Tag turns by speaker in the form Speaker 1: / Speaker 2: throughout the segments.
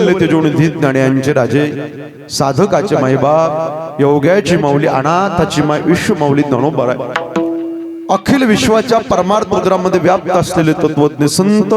Speaker 1: वल्ले तेजोनिधी ज्ञान्यांचे राजे साधकाचे मायबाप योग्याची माऊली अनाथाची माय विश्व माऊली ज्ञानोबा अखिल विश्वाच्या परमार्थ उदरामध्ये व्याप्त असलेले तत्वज्ञ संत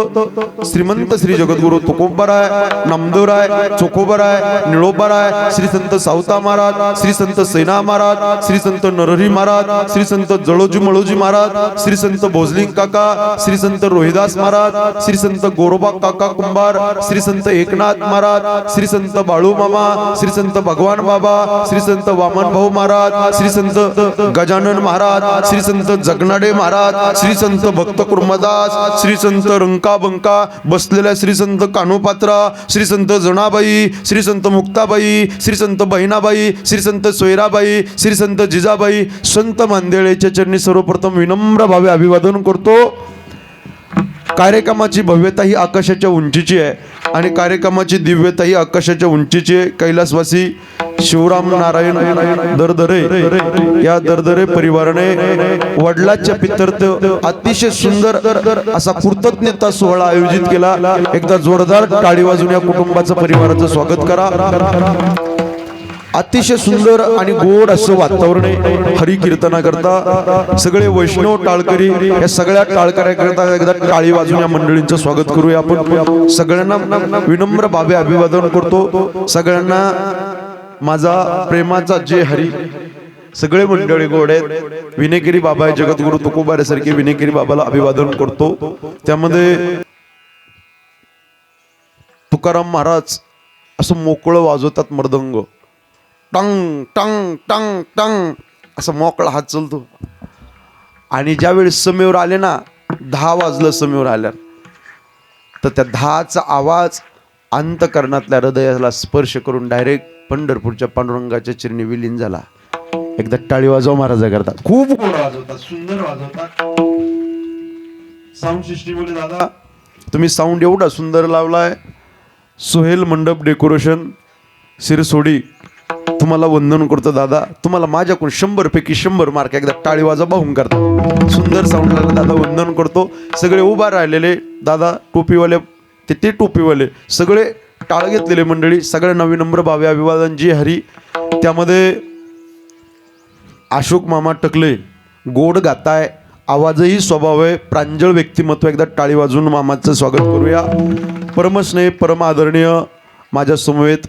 Speaker 1: श्रीमंत श्री जगद्गुरु तुकोबाराय नामदेवराय चोखोबाराय निळोबाराय श्री संत सावता महाराज श्री संत सेना महाराज श्री संत नरहरी महाराज श्री संत जळोजी मळोजी महाराज श्री संत भोजलिंग काका श्री संत रोहिदास महाराज श्री संत गोरोबा काका कुंभार श्री संत एकनाथ महाराज श्री संत बाळू मामा श्री संत भगवान बाबा श्री संत वामन भाऊ महाराज श्री संत गजानन महाराज श्री संत जगनाडे महाराज श्री संत भक्त कुर्मदास श्री संत रंका बंका बसलेल्या श्री संत कानोपात्रा श्री संत जनाबाई श्री संत मुक्ताबाई श्री संत बहिणाबाई श्री संत सोयराबाई श्री संत जिजाबाई संत मांदेळेच्या चरणी सर्वप्रथम विनम्र भावे अभिवादन करतो। कार्यक्रमाची भव्यता ही आकाशाच्या उंचीची आहे आणि कार्यक्रमाची दिव्यता ही आकाशाच्या उंचीची आहे। कैलासवासी शिवराम नारायण दरदरे या दरदरे परिवाराने वडिलांच्या पितर्थ अतिशय सुंदर असा कृतज्ञता सोहळा आयोजित केला। एकदा जोरदार टाळी वाजून या कुटुंबाचं परिवाराचं स्वागत करा। अतिशय सुंदर आणि गोड असं वातावरण आहे। हरी कीर्तना करता सगळे वैष्णव टाळकरी या सगळ्या टाळकऱ्याकरता एकदा टाळी वाजून या मंडळींचं स्वागत करूया आपण। सगळ्यांना विनम्र भावे अभिवादन करतो। सगळ्यांना माझा प्रेमाचा जय हरी। सगळे मंडळी गोड आहेत। विनेकरी बाबा आहे जगद्गुरु तुकोबाऱ्यासारखे विनेकरी बाबाला अभिवादन करतो। त्यामध्ये तुकाराम महाराज असं मोकळं वाजवतात मृदंग, टंग टंग टंग टंग असं मोकळा हात चालतो। आणि ज्यावेळेस समयवर आले ना 10 वाजलं समयवर आल्या तर त्या 10चा आवाज अंतकरणातल्या हृदयाला स्पर्श करून डायरेक्ट पंढरपूरच्या पांडुरंगाच्या चरणी विलीन झाला। एकदा टाळी वाजवा महाराजा करता। खूप गोड वाजवतात, सुंदर वाजवतात। साऊंड सिस्टीम मध्ये दादा तुम्ही साऊंड एवढा सुंदर लावलाय। सोहेल मंडप डेकोरेशन सिरसोडी तुम्हाला वंदन करतो दादा। तुम्हाला माझ्याकडून 100 पैकी 100 मार्क। एकदा टाळी वाजवा बाहून करता। सुंदर साऊंड लागला दादा, वंदन करतो। सगळे उभा राहिलेले दादा टोपीवाले ते टोपीवाले सगळे टाळ घेतलेले मंडळी सगळ्यांना विनम्र भावे अभिवादन जी हरी। त्यामध्ये अशोक मामा टकले गोड गाताय, आवाजही स्वभाव आहे, प्रांजळ व्यक्तिमत्व। एकदा टाळी वाजून मामाचं स्वागत करूया। परमस्नेह परम आदरणीय माझ्या समवेत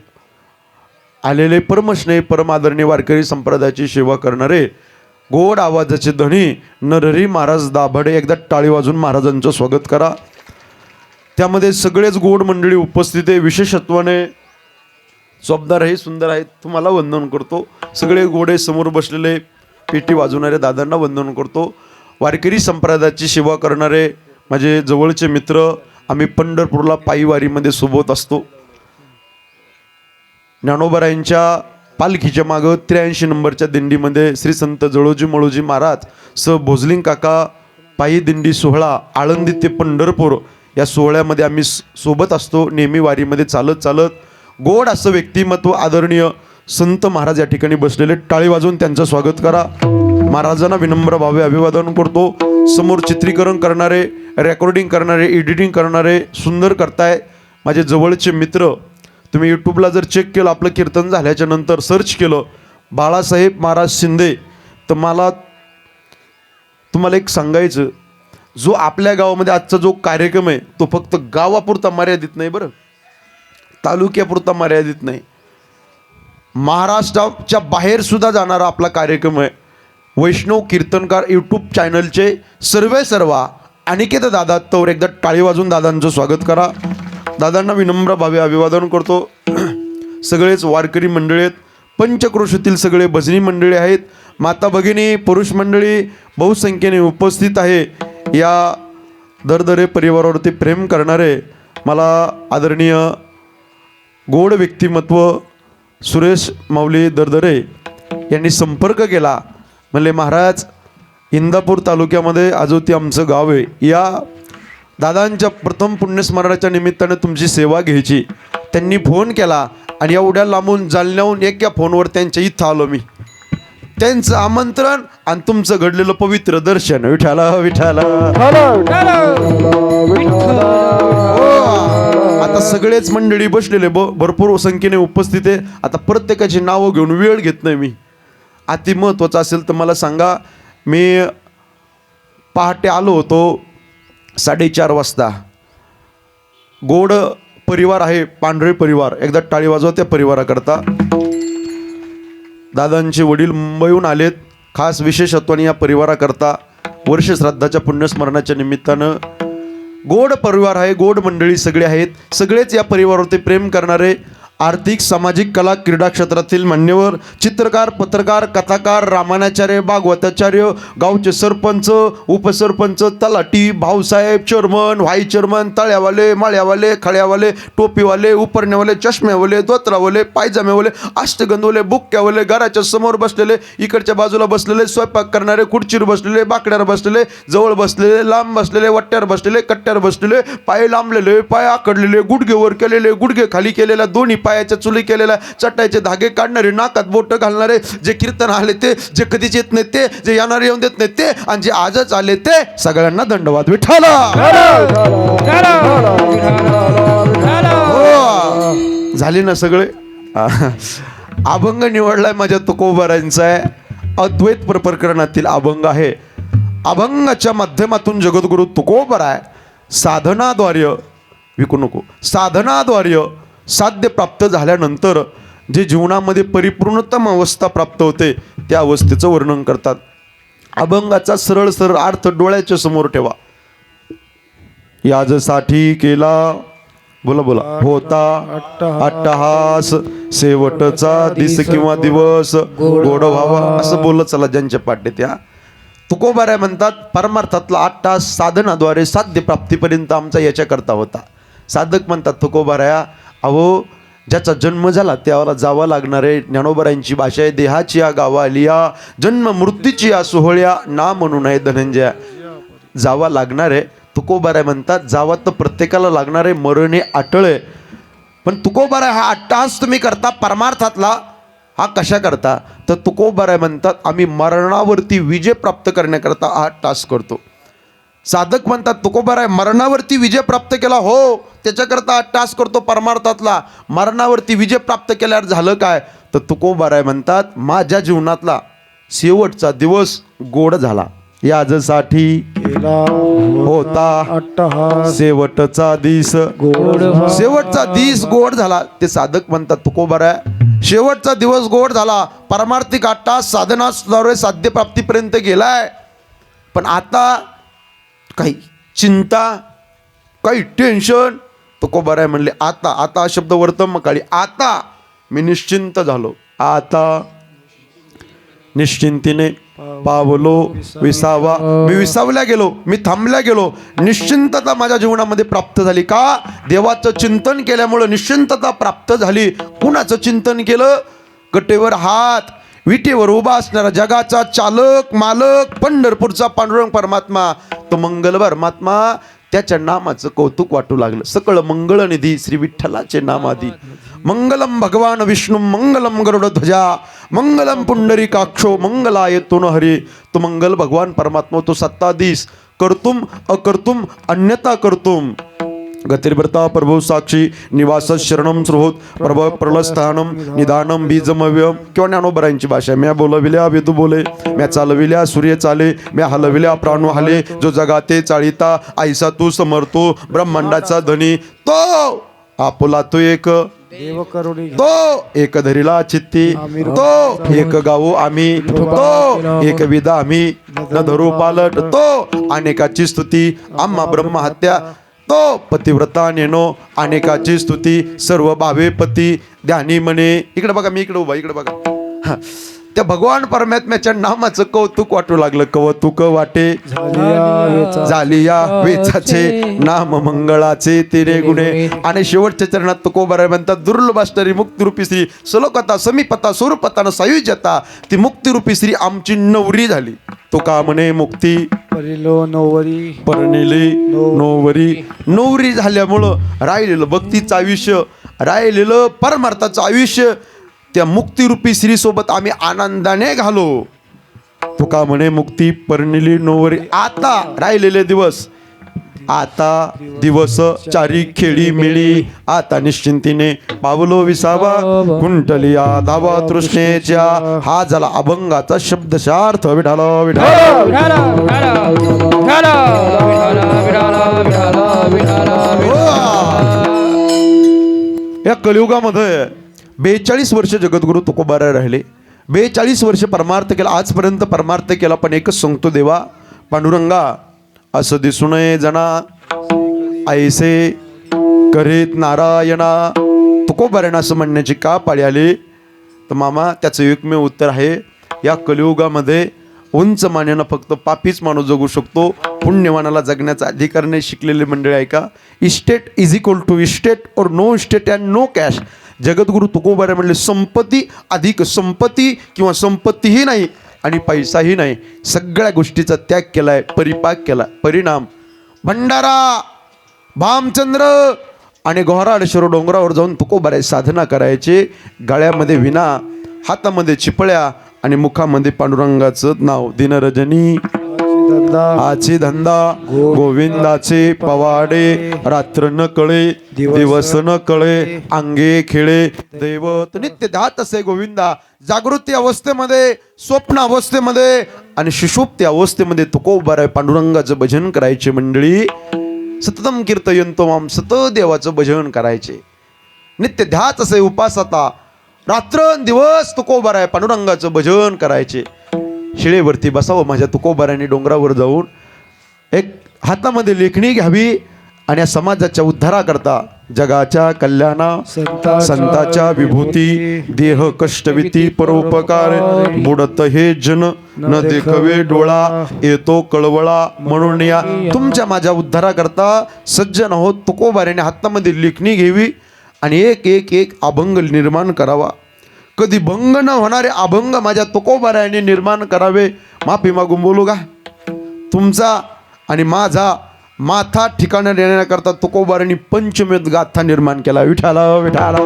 Speaker 1: आलेले परमस्नेह परम आदरणीय वारकरी संप्रदायाची सेवा करणारे गोड आवाजाचे धनी नरहरी महाराज दाभाडे। एकदा टाळी वाजून महाराजांचं स्वागत करा। त्यामध्ये सगळेच गोड मंडळी उपस्थित आहे। विशेषत्वाने जबाबदार हे सुंदर आहेत, तुम्हाला वंदन करतो। सगळे गोडे समोर बसलेले पेटी वाजवणारे दादांना वंदन करतो। वारकरी संप्रदायाची सेवा करणारे माझे जवळचे मित्र, आम्ही पंढरपूरला पायी वारीमध्ये सोबत असतो। ज्ञानोबारायांच्या पालखीच्या मागं 83 नंबरच्या दिंडीमध्ये श्री संत जळोजी मळोजी महाराज स भोजलिंग काका पायी दिंडी सोहळा आळंदी ते पंढरपूर या सोहळ्यामध्ये आम्ही सोबत असतो। नेहमी वारीमध्ये चालत चालत गोड असं व्यक्तिमत्व आदरणीय संत महाराज या ठिकाणी बसलेले। टाळी वाजवून त्यांचं स्वागत करा। महाराजांना विनम्र भावे अभिवादन करतो। समोर चित्रीकरण करणारे, रेकॉर्डिंग करणारे, एडिटिंग करणारे सुंदर करताय माझे जवळचे मित्र। तुम्ही यूट्यूबला जर चेक केलं, आपलं कीर्तन झाल्याच्या नंतर सर्च केलं बाळासाहेब महाराज शिंदे, तर मला तुम्हाला एक सांगायचं, जो आपल्या गावामध्ये आजचा जो कार्यक्रम आहे तो फक्त गावापुरता मर्यादित नाही, बरं तालुक्यापुरता मर्यादित नाही, महाराष्ट्राच्या बाहेर सुद्धा जाणारा आपला कार्यक्रम आहे। वैष्णव कीर्तनकार यूट्यूब चॅनलचे सर्व अनिकेत दादा तौर। एकदा टाळी वाजून दादांचं स्वागत करा। दादांना विनम्र भावे अभिवादन करतो। सगळेच वारकरी मंडळी आहेत, पंचक्रोशीतील सगळे भजनी मंडळी आहेत, माता भगिनी पुरुष मंडळी बहुसंख्येने उपस्थित आहे। या दरदरे परिवारावरती प्रेम करणारे मला आदरणीय गोड व्यक्तिमत्व सुरेश माऊली दरदरे यांनी संपर्क केला। म्हणले महाराज इंदापूर तालुक्यामध्ये आजोती आमचं गाव आहे, या दादांच्या प्रथम पुण्यस्मरणाच्या निमित्ताने तुमची सेवा घ्यायची। त्यांनी फोन केला आणि एवढ्या लांबून जालन्याहून एका फोनवर त्यांच्या इथं आलो मी। त्यांचं आमंत्रण आणि तुमचं घडलेलं पवित्र दर्शन। विठाला विठाला आता सगळेच मंडळी बसलेले भरपूर संख्येने उपस्थित आहे. आता प्रत्येकाची नावं घेऊन वेळ घेत नाही मी. अति महत्त्वाचं असेल तर मला सांगा. मी पहाटे आलो होतो 4:30 वाजता. गोड परिवार आहे, पांढरे परिवार, एकदा टाळी वाजवा त्या परिवाराकरता. दादांचे वडील मुंबईहून आलेत खास विशेषत्वाने या परिवाराकरता वर्ष श्राद्धाच्या पुण्यस्मरणाच्या निमित्तानं. गोड परिवार आहे, गोड मंडळी सगळे आहेत. सगळेच या परिवारावरती प्रेम करणारे, आर्थिक सामाजिक कला क्रीडा क्षेत्रातील मान्यवर, चित्रकार, पत्रकार, कथाकार, रामायणाचार्य, भागवताचार्य, गावचे सरपंच, उपसरपंच, तलाठी, भाऊसाहेब, चेअरमन, व्हाईस चेअरमन, तळ्यावाले, माळ्यावाले, खळ्यावाले, टोपीवाले, उपरण्यावाले, चष्म्यावाले, धोत्रावाले, पायजामेवाले, अष्टगंधवाले, बुक्क्यावाले, घराच्या समोर बसलेले, इकडच्या बाजूला बसलेले, स्वयंपाक करणारे, खुर्चीवर बसलेले, बाकड्यावर बसलेले, जवळ बसलेले, लांब बसलेले, वट्ट्यावर बसलेले, कट्ट्यावर बसलेले, पाय लांबलेले, पाय आकडलेले, गुडघे वर केलेले, गुडघे खाली केलेल्या, दोन्ही पायाच्या चुली केलेल्या, चटायचे धागे काढणारे, नाकात बोट घालणारे, जे कीर्तन आले ते, जे कधीच येत नाही ते, जे येणार येऊन देत नाही ते, आणि जे आजच आले ते, सगळ्यांना दंडवाद विठ्ठला. हो, झाली ना सगळे. अभंग निवडलाय माझ्या तुकोबारांचा आहे. अद्वैत प्रकरणातील अभंग आहे. अभंगाच्या माध्यमातून जगद्गुरु तुकोबाराय साधनाद्वारे, विकू नको, साधनाद्वारे साध्य प्राप्त झाल्यानंतर जे जीवनामध्ये परिपूर्णतम अवस्था प्राप्त होते त्या अवस्थेचं वर्णन करतात. अभंगाचा सरळ सरळ अर्थ डोळ्याच्या समोर ठेवा. याजसाठी केला, बोला बोला, होता अट्टहास, शेवटचा दिस किंवा दिवस गोड व्हावा, असं बोलत चला ज्यांच्या पाठे त्या. तुकोबाराय म्हणतात परमार्थातला 8 तास साधनाद्वारे साध्य प्राप्तीपर्यंत आमचा याच्याकरता होता. साधक म्हणतात तुकोबाराया, अहो ज्याचा जन्म झाला त्याला जावा लागणारे, ज्ञानोबरायांची भाषा आहे, देहाची या गावा लिया, जन्म मृत्यूची या सोहळ्या, ना म्हणून आहे धनंजया. जावा लागणारे तुकोबाराय म्हणतात, जावा तर प्रत्येकाला लागणारे, मरणे अटळे. पण तुकोबाराय हा 8 तास तुम्ही करता परमार्थातला, हा कशा करता तर तुकोबाराय म्हणतात आम्ही मरणावरती विजय प्राप्त करण्याकरता 8 तास करतो. साधक म्हणतात तुकोबाराय मरणावरती विजय प्राप्त केला, हो त्याच्याकरता 8 तास करतो परमार्थातला. मरणावरती विजय प्राप्त केल्यावर झालं काय तर तुकोबाराय म्हणतात माझ्या जीवनातला शेवटचा दिवस गोड झाला. याजसाठी होता शेवटचा दिस गोड, शेवटचा दिस गोड झाला. ते साधक म्हणतात तुकोबाराय शेवटचा दिवस गोड झाला, परमार्थिक 8 तास साधनाद्वारे साध्य प्राप्तीपर्यंत गेलाय. पण आता काही चिंता, काही टेन्शन. तुकोबाराय म्हणले आता, आता शब्द वर्तमानकाळी, आता मी निश्चिंत झालो. आता निश्चिंतीने पावलो विसावा, मी विसावल्या गेलो, मी थांबल्या गेलो. निश्चिंतता माझ्या जीवनामध्ये प्राप्त झाली. का? देवाचं चिंतन केल्यामुळं निश्चिंतता प्राप्त झाली. कुणाचं चिंतन केलं? कटेवर हात, विटेवर उभा असणारा जगाचा चालक मालक पंढरपूरचा पांडुरंग परमात्मा, तो मंगल परमात्मा, त्याच्या नामाचं कौतुक वाटू लागलं. सकळ मंगळनिधी श्री विठ्ठलाचे नाम आधी. मंगलम भगवान विष्णू मंगलम गरुड ध्वजा मंगलम पुंडरीकाक्षो मंगलायतो न हरी. तो मंगल भगवान परमात्मा, तो सत्ताधीश, कर्तुम अकर्तुम अन्यथा कर्तुम, गतिर्भर्ता प्रभू साक्षी निवास शरणम स्रोत प्रभ प्रलस्थानम निदानम बीजमव्यम. किंवा ज्ञानोबरायांची भाषा, म्या बोलविल्या वेदू बोले, म्या चालविल्या सूर्य चाले, म्या हलविल्या प्राणू हाले, जो जगाते चाळीता ऐसा तू समर्तो ब्रह्मांडाचा धनी. तो आपुला तो एक तो एक धरिला चित्ती, तो एक गाऊ आम्ही, तो एक विदा आम्ही न धरू पालट, तो अनेकाची स्तुती आम्हा ब्रह्महत्या, तो पतिव्रता नेनो अनेकाची स्तुती सर्व भावे पती ध्यानी म्हणे. इकडे बघा, मी इकडे उभा, इकडे बघा. त्या भगवान परमात्म्याच्या नामाचं कौतुक वाटू लागलं. कौतुक वाटे झाली या वेचाचे नाम मंगळाचे तिरे गुणे. आणि शेवटच्या चरणात तुकोबाराय म्हणतात दुर्लभ असणारी मुक्तिरूपी श्री सलोकता समीपता स्वरूपता सायुज्यता, ती मुक्तिरूपी श्री आमची नवरी झाली. तो का म्हणे मुक्ती नोवरी परनिली नोवरी. नवरी झाल्यामुळं राहिलेलं भक्तीचं आयुष्य, राहिलेलं परमार्थाचं आयुष्य त्या मुक्तिरूपी श्री सोबत आम्ही आनंदाने घालो. तो का म्हणे मुक्ती परनिली नोवरी. आता राहिलेले दिवस आता दिवस चारी खेळी मिळी, आता निश्चिंतीने पावलो विसावा, कुंटलिया धावा तृष्णेच्या. हा झाला अभंगाचा शब्दशार्थ. विठाला या कलियुगामध्ये 42 वर्ष जगद्गुरु तुकोबाराय राहिले. 42 वर्ष परमार्थ केला, आजपर्यंत परमार्थ केला. पण एकच सांगतो देवा पांडुरंगा, असं दिसू नये जना ऐसे करीत नारायणा. तुकोबारायण असं म्हणण्याची का पाळी आली? तर मामा त्याचं एकमेव उत्तर आहे, या कलियुगामध्ये उंच मानेनं फक्त पापीच माणूस जगू शकतो, पुण्यवानाला जगण्याचा अधिकार नाही. शिकलेले मंडळी ऐका, estate is equal to estate और no estate and no cash. Jagadguru Tukobaraya म्हणले संपत्ती अधिक संपत्ती किंवा संपत्तीही नाही आणि पैसाही नाही. सगळ्या गोष्टीचा त्याग केलाय, परिपाक केला. परिणाम भंडारा, भामचंद्र आणि घोराडेश्वर डोंगरावर जाऊन तुकोबाराय साधना करायचे. गळ्यामध्ये विणा, हातामध्ये चिपळ्या आणि मुखामध्ये पांडुरंगाचं नाव. दिनरजनी हाची धंदा, गोविंदाचे पवाडे. रात्र न कळे दिवस न कळे, अंगे खेळे दैवत नित्य ध्यात असे गोविंदा. जागृती अवस्थेमध्ये, स्वप्न अवस्थेमध्ये आणि सुषुप्ती अवस्थेमध्ये तुकोबाराय पांडुरंगाचं भजन करायचे. मंडळी सततम कीर्तयंतो माम, सतत देवाचं भजन करायचे. नित्य ध्यात असे उपासता. रात्रंदिवस तुकोबाराय पांडुरंगाचं भजन करायचे. शिळेवरती बसावं माझ्या तुकोबारायने डोंगरावर जाऊन. एक हातामध्ये लेखणी घ्यावी आणि या समाजाच्या उद्धाराकरता, जगाच्या कल्याणा संताच्या विभूती, देह कष्टविती परोपकार. बुडत हे जन न देखवे डोळा, येतो कळवळा म्हणून या. तुमच्या माझ्या उद्धाराकरता सज्जन आहोत. तुकोबारायने हातामध्ये लेखणी घ्यावी आणि एक एक एक अभंग निर्माण करावा. कधी भंग न होणारे अभंग माझ्या तुकोबारायने निर्माण करावे. माफी मागून बोलू का? तुमचा आणि माझा माथा ठिकाणा देण्याकरता तुकोबारायने पंचमेध गाथा निर्माण केला. विठाला विठाला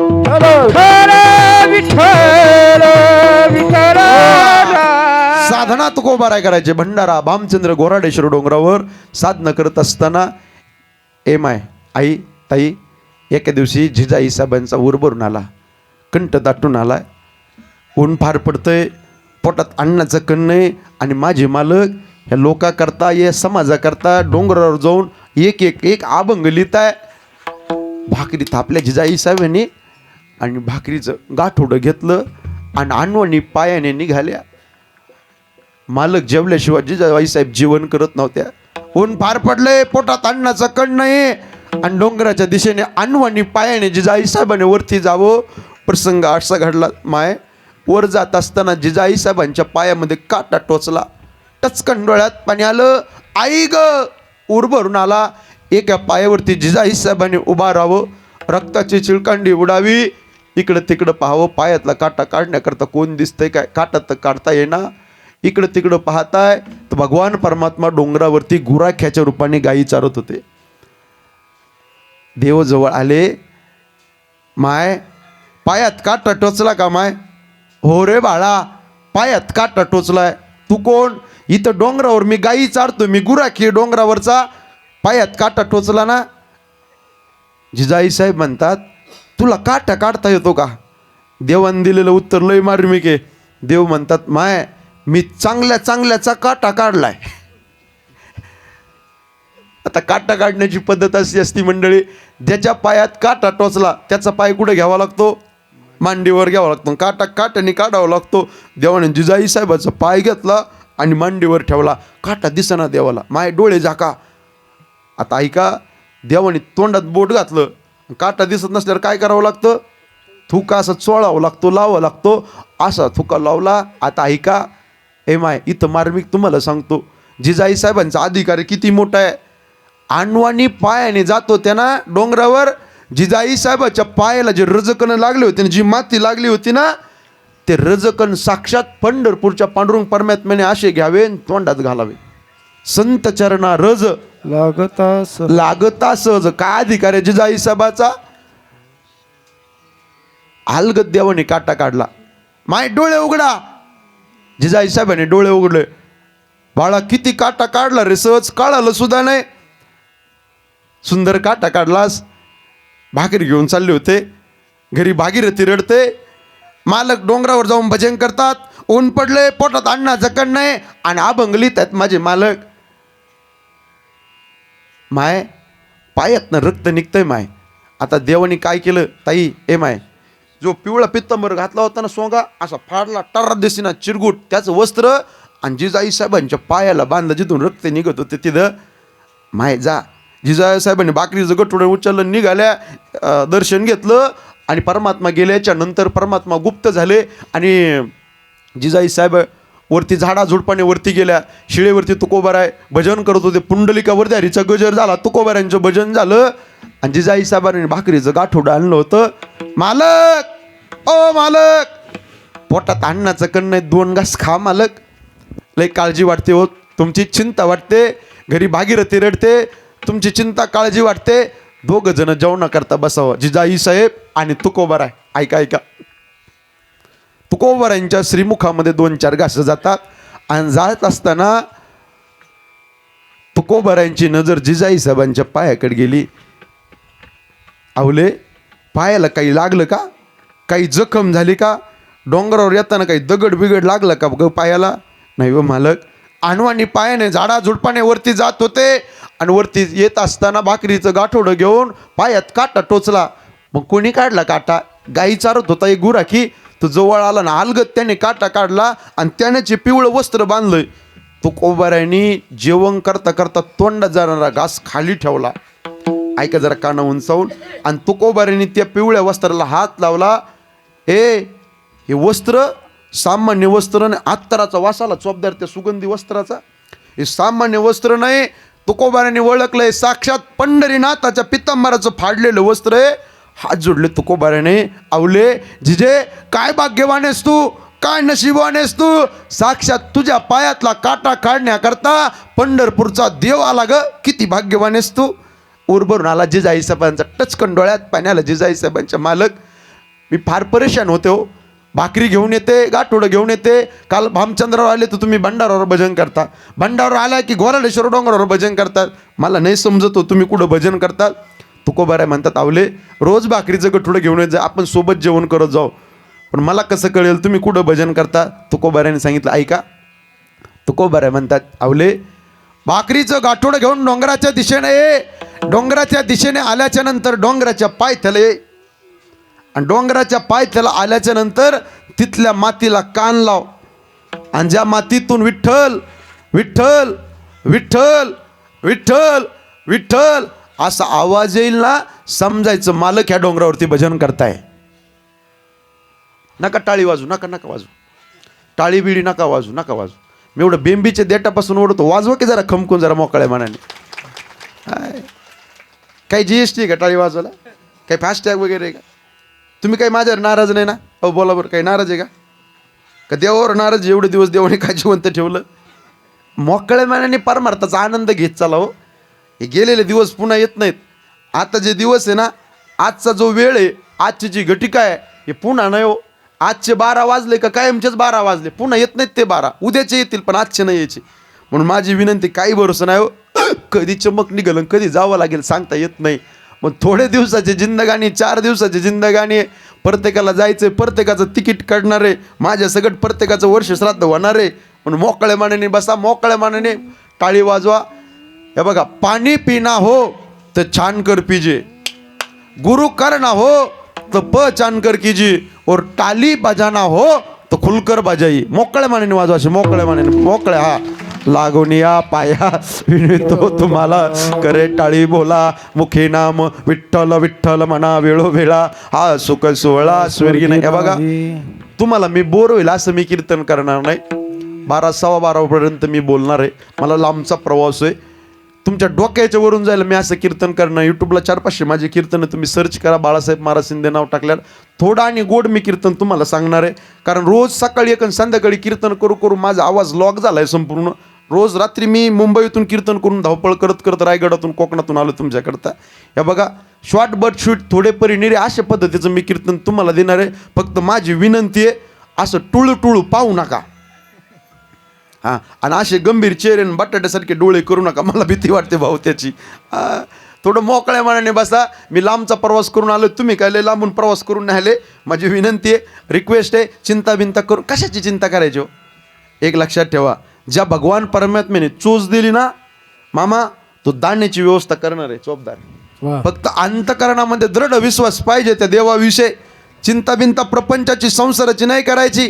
Speaker 1: साधना तुकोबाराय करायचे. भंडारा, भामचंद्र, घोराडेश्वर डोंगरावर साधना करत असताना आई ताई एका दिवशी जिजाई साहेबांचा ऊर भरून आला, कंठ दाटून आलाय, ऊन फार पडतंय, पोटात अन्नाचं कण नाही आणि माझे मालक ह्या लोकाकरता, या समाजाकरता डोंगरावर जाऊन एक एक एक अभंग लिहिताय. भाकरी थापल्या जिजाई साहेबांनी आणि भाकरीचं गाठोडं घेतलं आणि अनवणी पायाने निघाल्या. मालक जेवल्याशिवाय जिजाई साहेब जेवण करत नव्हत्या. ऊन फार पडलंय, पोटात अन्नाचं कण नाही आणि डोंगराच्या दिशेने अनवणी पायाने जिजाई साहेबांनी वरती जावं. प्रसंग असा घडला, माय वर जात असताना जिजाई साहेबांच्या पायामध्ये काटा टोचला. टचकन डोळ्यात पाणी आलं. आई ग, ऊर भरून आला. एका पायावरती जिजाई साहेबांनी उभा राहावं, रक्ताची चिळकांडी उडावी, इकडं तिकडं पाहावं. पायातला काटा काढण्याकरता कोण दिसतंय काय? काटा तर काढता येणार. इकडं तिकडं पाहताय तर भगवान परमात्मा डोंगरावरती गुराख्याच्या रूपाने गायी चारत होते. देव जवळ आले. माय पायात काटा टोचला का माय? हो रे बाळा, पायात काटा टोचलाय. तू कोण? इथं डोंगरावर मी गायी चारतो, मी गुराखी डोंगरावरचा. पायात काटा टोचला ना? जिजाई साहेब म्हणतात, तुला काटा काढता येतो का? देवान दिलेलं उत्तर लय मार्मिक आहे. देव म्हणतात, माय मी चांगल्या चांगल्याचा काटा काढलाय. आता काटा काढण्याची पद्धत अशी असती मंडळी, ज्याच्या पायात काटा टोचला त्याचा पाय कुठे घ्यावा लागतो? मांडीवर घ्यावा लागतो. काट्याने काढावा लागतो. देवाने जिजाई साहेबाचा पाय घेतला आणि मांडीवर ठेवला. काटा दिसना देवाला. माय डोळे झाका. आता ऐका, देवाने तोंडात बोट घातलं, काटा दिसत नसल्यावर काय करावं लागतं? थुका असं चोळावं लागतो, लावावं लागतो. असा थुका लावला. आता ऐका, माय इथं मार्मिक तुम्हाला सांगतो, जिजाई साहेबांचा अधिकार किती मोठा आहे. अनवाणी पायाने जातो त्यांना डोंगरावर. जिजाई साहेबाच्या पायाला जे रजकण लागले होते, जी माती लागली होती ना, ते रजकण साक्षात पंढरपूरच्या पांडुरंग परमात्म्याने असे घ्यावे, तोंडात घालावे. संत चरणा रज लागता सहज. काय अधिकार आहे जिजाई साहेबाचा? अलगद देवाने काटा काढला. माय डोळे उघडा. जिजाई साहेबांनी डोळे उघडले. बाळा किती काटा काढला रे? सहज कळालं सुद्धा नाही. सुंदर काटा काढलास. भाकरी घेऊन चालले होते घरी. भागीरथी रडते. मालक डोंगरावर जाऊन भजन करतात. ऊन पडले, पोटात अन्नाचं कण नाही आणि अभंगलीत आहेत माझे मालक. माय पायातनं रक्त निघतंय माय. आता देवानी काय केलं ताई, ए माय, जो पिवळा पित्तंबर घातला होता ना सोंगा, असा फाडला, टर्र दिसेना चिरगुट त्याचं वस्त्र, आणि जिजाई साहेबांच्या पायाला बांधलं जिथून रक्त निघत होते तिथं. माय जा. जिजाई साहेबांनी भाकरीचं गठुडं उचललं, निघाल्या, दर्शन घेतलं आणि परमात्मा गेल्याच्या नंतर परमात्मा गुप्त झाले. आणि जिजाई साहेब वरती झाडाझुडपाने वरती गेल्या. शिळेवरती तुकोबाराय भजन करत होते. पुंडलिकावरती हरीचा गजर झाला, तुकोबारायांचं भजन झालं. आणि जिजाई साहेबांनी भाकरीचं गाठोडं आणलं होतं. मालक, ओ मालक, पोटात अन्नाचं कण नाही, 2 घास खा मालक. लई काळजी वाटते हो, तुमची चिंता वाटते. घरी भागीरथी रडते, तुमची चिंता काळजी वाटते. 2 जण जेवणा करता बसावं, जिजाई साहेब आणि तुकोबाराय. ऐका ऐका, तुकोबारायांच्या श्रीमुखामध्ये 2-4 घास जातात. आणि जात असताना तुकोबारायांची नजर जिजाई साहेबांच्या पायाकडे गेली. आवले, पायाला काही लागलं का? काही जखम झाली का? डोंगरावर येताना काही दगड बिगड लागलं का ग पायाला? नाही व मालक. अनवाणी पायाने झाडाझुडपाने वरती जात होते आणि वरती येत असताना भाकरीचं गाठोडं घेऊन पायात काटा टोचला. मग कोणी काढला काटा? गाई चारत होता एक गुराखी. तो जवळ आला ना, अलगत त्याने काटा काढला आणि त्याने पिवळं वस्त्र बांधलंय. तुकोबारायांनी जेवण करता करता तोंडात जाणारा घास खाली ठेवला. ऐका जरा काना उंचावून. आणि तुकोबारायांनी त्या पिवळ्या वस्त्राला हात लावला. हे वस्त्र सामान्य वस्त्र नाही, अत्तराचा वासाला चोपदार त्या सुगंधी वस्त्राचा. हे सामान्य वस्त्र नाही. तुकोबारायांनी ओळखलंय साक्षात पंढरीनाथाच्या पित्तांबराचं फाडलेलं वस्त्र आहे. हात जोडले तुकोबाराने. आवले जिजे, काय भाग्यवान आहेस तू, काय नशीबवान आहेस तू. साक्षात तुझ्या पायातला काटा काढण्याकरता पंढरपूरचा देव आला ग. किती भाग्यवान आहेस तू. उरभरून आला जिजाई साहेबांचा टचकन डोळ्यात पाणी आलं. जिजाई साहेबांच्या मालक, मी फार परेशान होते हो. भाकरी घेऊन येते, गाठोडं घेऊन येते. काल भामचंद्रावर आले तर तुम्ही भंडारावर भजन करता. भंडारावर आला की घोराडेश्वर डोंगरावर भजन करतात. मला नाही समजत हो तुम्ही कुठं भजन करतात. तुकोबाराय म्हणतात, आवले रोज भाकरीचं गठुडं घेऊन येत जा, आपण सोबत जेवण करत जाऊ. पण मला कसं कळेल तुम्ही कुठं भजन करता? तुकोबारायने सांगितलं, ऐका. तुकोबाराय म्हणतात, आवले भाकरीचं गाठोडं घेऊन डोंगराच्या दिशेने ये. डोंगराच्या दिशेने आल्याच्या नंतर डोंगराच्या पायथ्याला ये. आणि डोंगराच्या पायथ्याला आल्याच्या नंतर तिथल्या मातीला कान लाव. आणि ज्या मातीतून विठ्ठल विठ्ठल विठ्ठल विठ्ठल विठ्ठल असा आवाज येईल ना, समजायचं मालक ह्या डोंगरावरती भजन करताय. नका टाळी वाजू, नका नका वाजू, टाळी बिडी नका वाजू, नका वाजू. मी एवढं बेंबीच्या देटापासून ओढतो, वाजवा की जरा खमकून, जरा मोकळ्या मनाने. काही GST का टाळी वाजवायला? काही फास्टॅग वगैरे का? तुम्ही काही माझ्यावर नाराज नाही ना? अहो बोला बरं, काही नाराज आहे का देवावर नाराज? एवढे दिवस देवाने काय जिवंत ठेवलं. मोकळ्या मनाने परमार्थाचा आनंद घेत चाला हो. हे गेलेले दिवस पुन्हा येत नाहीत. आता जे दिवस आहे ना, आजचा जो वेळ आहे, आजची जी घटिका आहे, हे पुन्हा नाही हो. आजचे 12 वाजले का कायमचेच 12 वाजले, पुन्हा येत नाहीत ते 12. उद्याचे येतील पण आजचे नाही यायचे. म्हणून माझी विनंती, काही भरोसा नाही हो. कधी चमक निघालं, कधी जावं लागेल सांगता येत नाही. पण थोडे दिवसाची जिंदगानी, 4 दिवसाची जिंदगानी, प्रत्येकाला जायचंय, प्रत्येकाचं तिकीट काढणार आहे. माझ्या सगळं प्रत्येकाचं वर्ष श्राद्ध होणार आहे. म्हणून मोकळ्या मानाने बसा, मोकळ्या मानाने टाळी वाजवा. हे बघा, पाणी पिना हो तर छान कर पीजे, गुरु करना हो तो पहचान कर कीजिए, और टाली बजाना हो तो खुलकर बजाई. मोकळ्या मानाने वाजवायचे, मोकळ्या मानाने, मोकळ्या. हा लागोनिया पाया विणतो तुम्हाला, करे टाळी बोला मुखी नाम विठ्ठल विठ्ठल म्हणा वेळोवेळा, हा सुख सोहळा स्वर्गी नाही. हे बघा, तुम्हाला मी बोर होईल असं मी कीर्तन करणार नाही. 12, 12:15 पर्यंत मी बोलणार आहे. मला लांबचा प्रवास आहे. तुमच्या डोक्याच्या वरून जायला मी असं कीर्तन करणं. यूट्यूबला 400-500 माझे कीर्तन तुम्ही सर्च करा. बाळासाहेब महाराज शिंदे नाव टाकल्यावर थोडं आणि गोड मी कीर्तन तुम्हाला सांगणार आहे. कारण रोज सकाळी एक संध्याकाळी कीर्तन करू करू माझा आवाज लॉक झाला आहे संपूर्ण. रोज रात्री मी मुंबईतून कीर्तन करून धावपळ करत करत रायगडातून कोकणातून आलो तुमच्याकरता. या बघा, शॉर्ट बट शूट थोडे परिनिरे अशा पद्धतीचं मी कीर्तन तुम्हाला देणार आहे. फक्त माझी विनंती आहे, असं टुळू टुळू पाहू नका. हां, आणि असे गंभीर चेहरे बटाट्यासारखे डोळे करू नका. मला भीती वाटते भाऊ त्याची. थोडं मोकळ्या मनाने बसा. मी लांबचा प्रवास करून आलो, तुम्ही काय लय लांबून प्रवास करून नाही आले. माझी विनंती आहे, रिक्वेस्ट आहे, चिंता बिंता करून कशाची चिंता करायची हो? एक लक्षात ठेवा, ज्या भगवान परमात्म्याने चोच दिली ना मामा, तो दाण्याची व्यवस्था करणार आहे चोपदार. फक्त अंतकरणामध्ये दृढ विश्वास पाहिजे त्या देवाविषयी. चिंता बिंता प्रपंचाची संसाराची नाही करायची.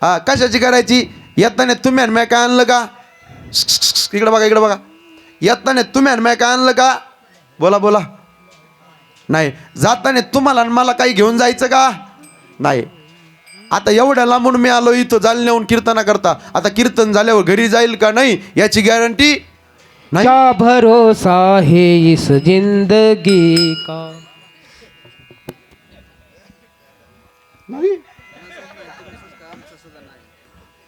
Speaker 1: हा, कशाची करायची? येताना तुम्ही आणि मी काय आणलं का? इकडे बघा, इकडे बघा. येताना तुम्ही आणि मी काय आणलं का? बोला बोला. नाही. जाताना तुम्हाला आणि मला काही घेऊन जायचं का? नाही. आता एवढ्या लांबून मी आलो इथं जालन्याहून कीर्तना करता. आता कीर्तन झाल्यावर घरी जाईल का नाही याची गॅरंटी नाही.
Speaker 2: क्या भरोसा है इस जिंदगी का.
Speaker 1: नाही,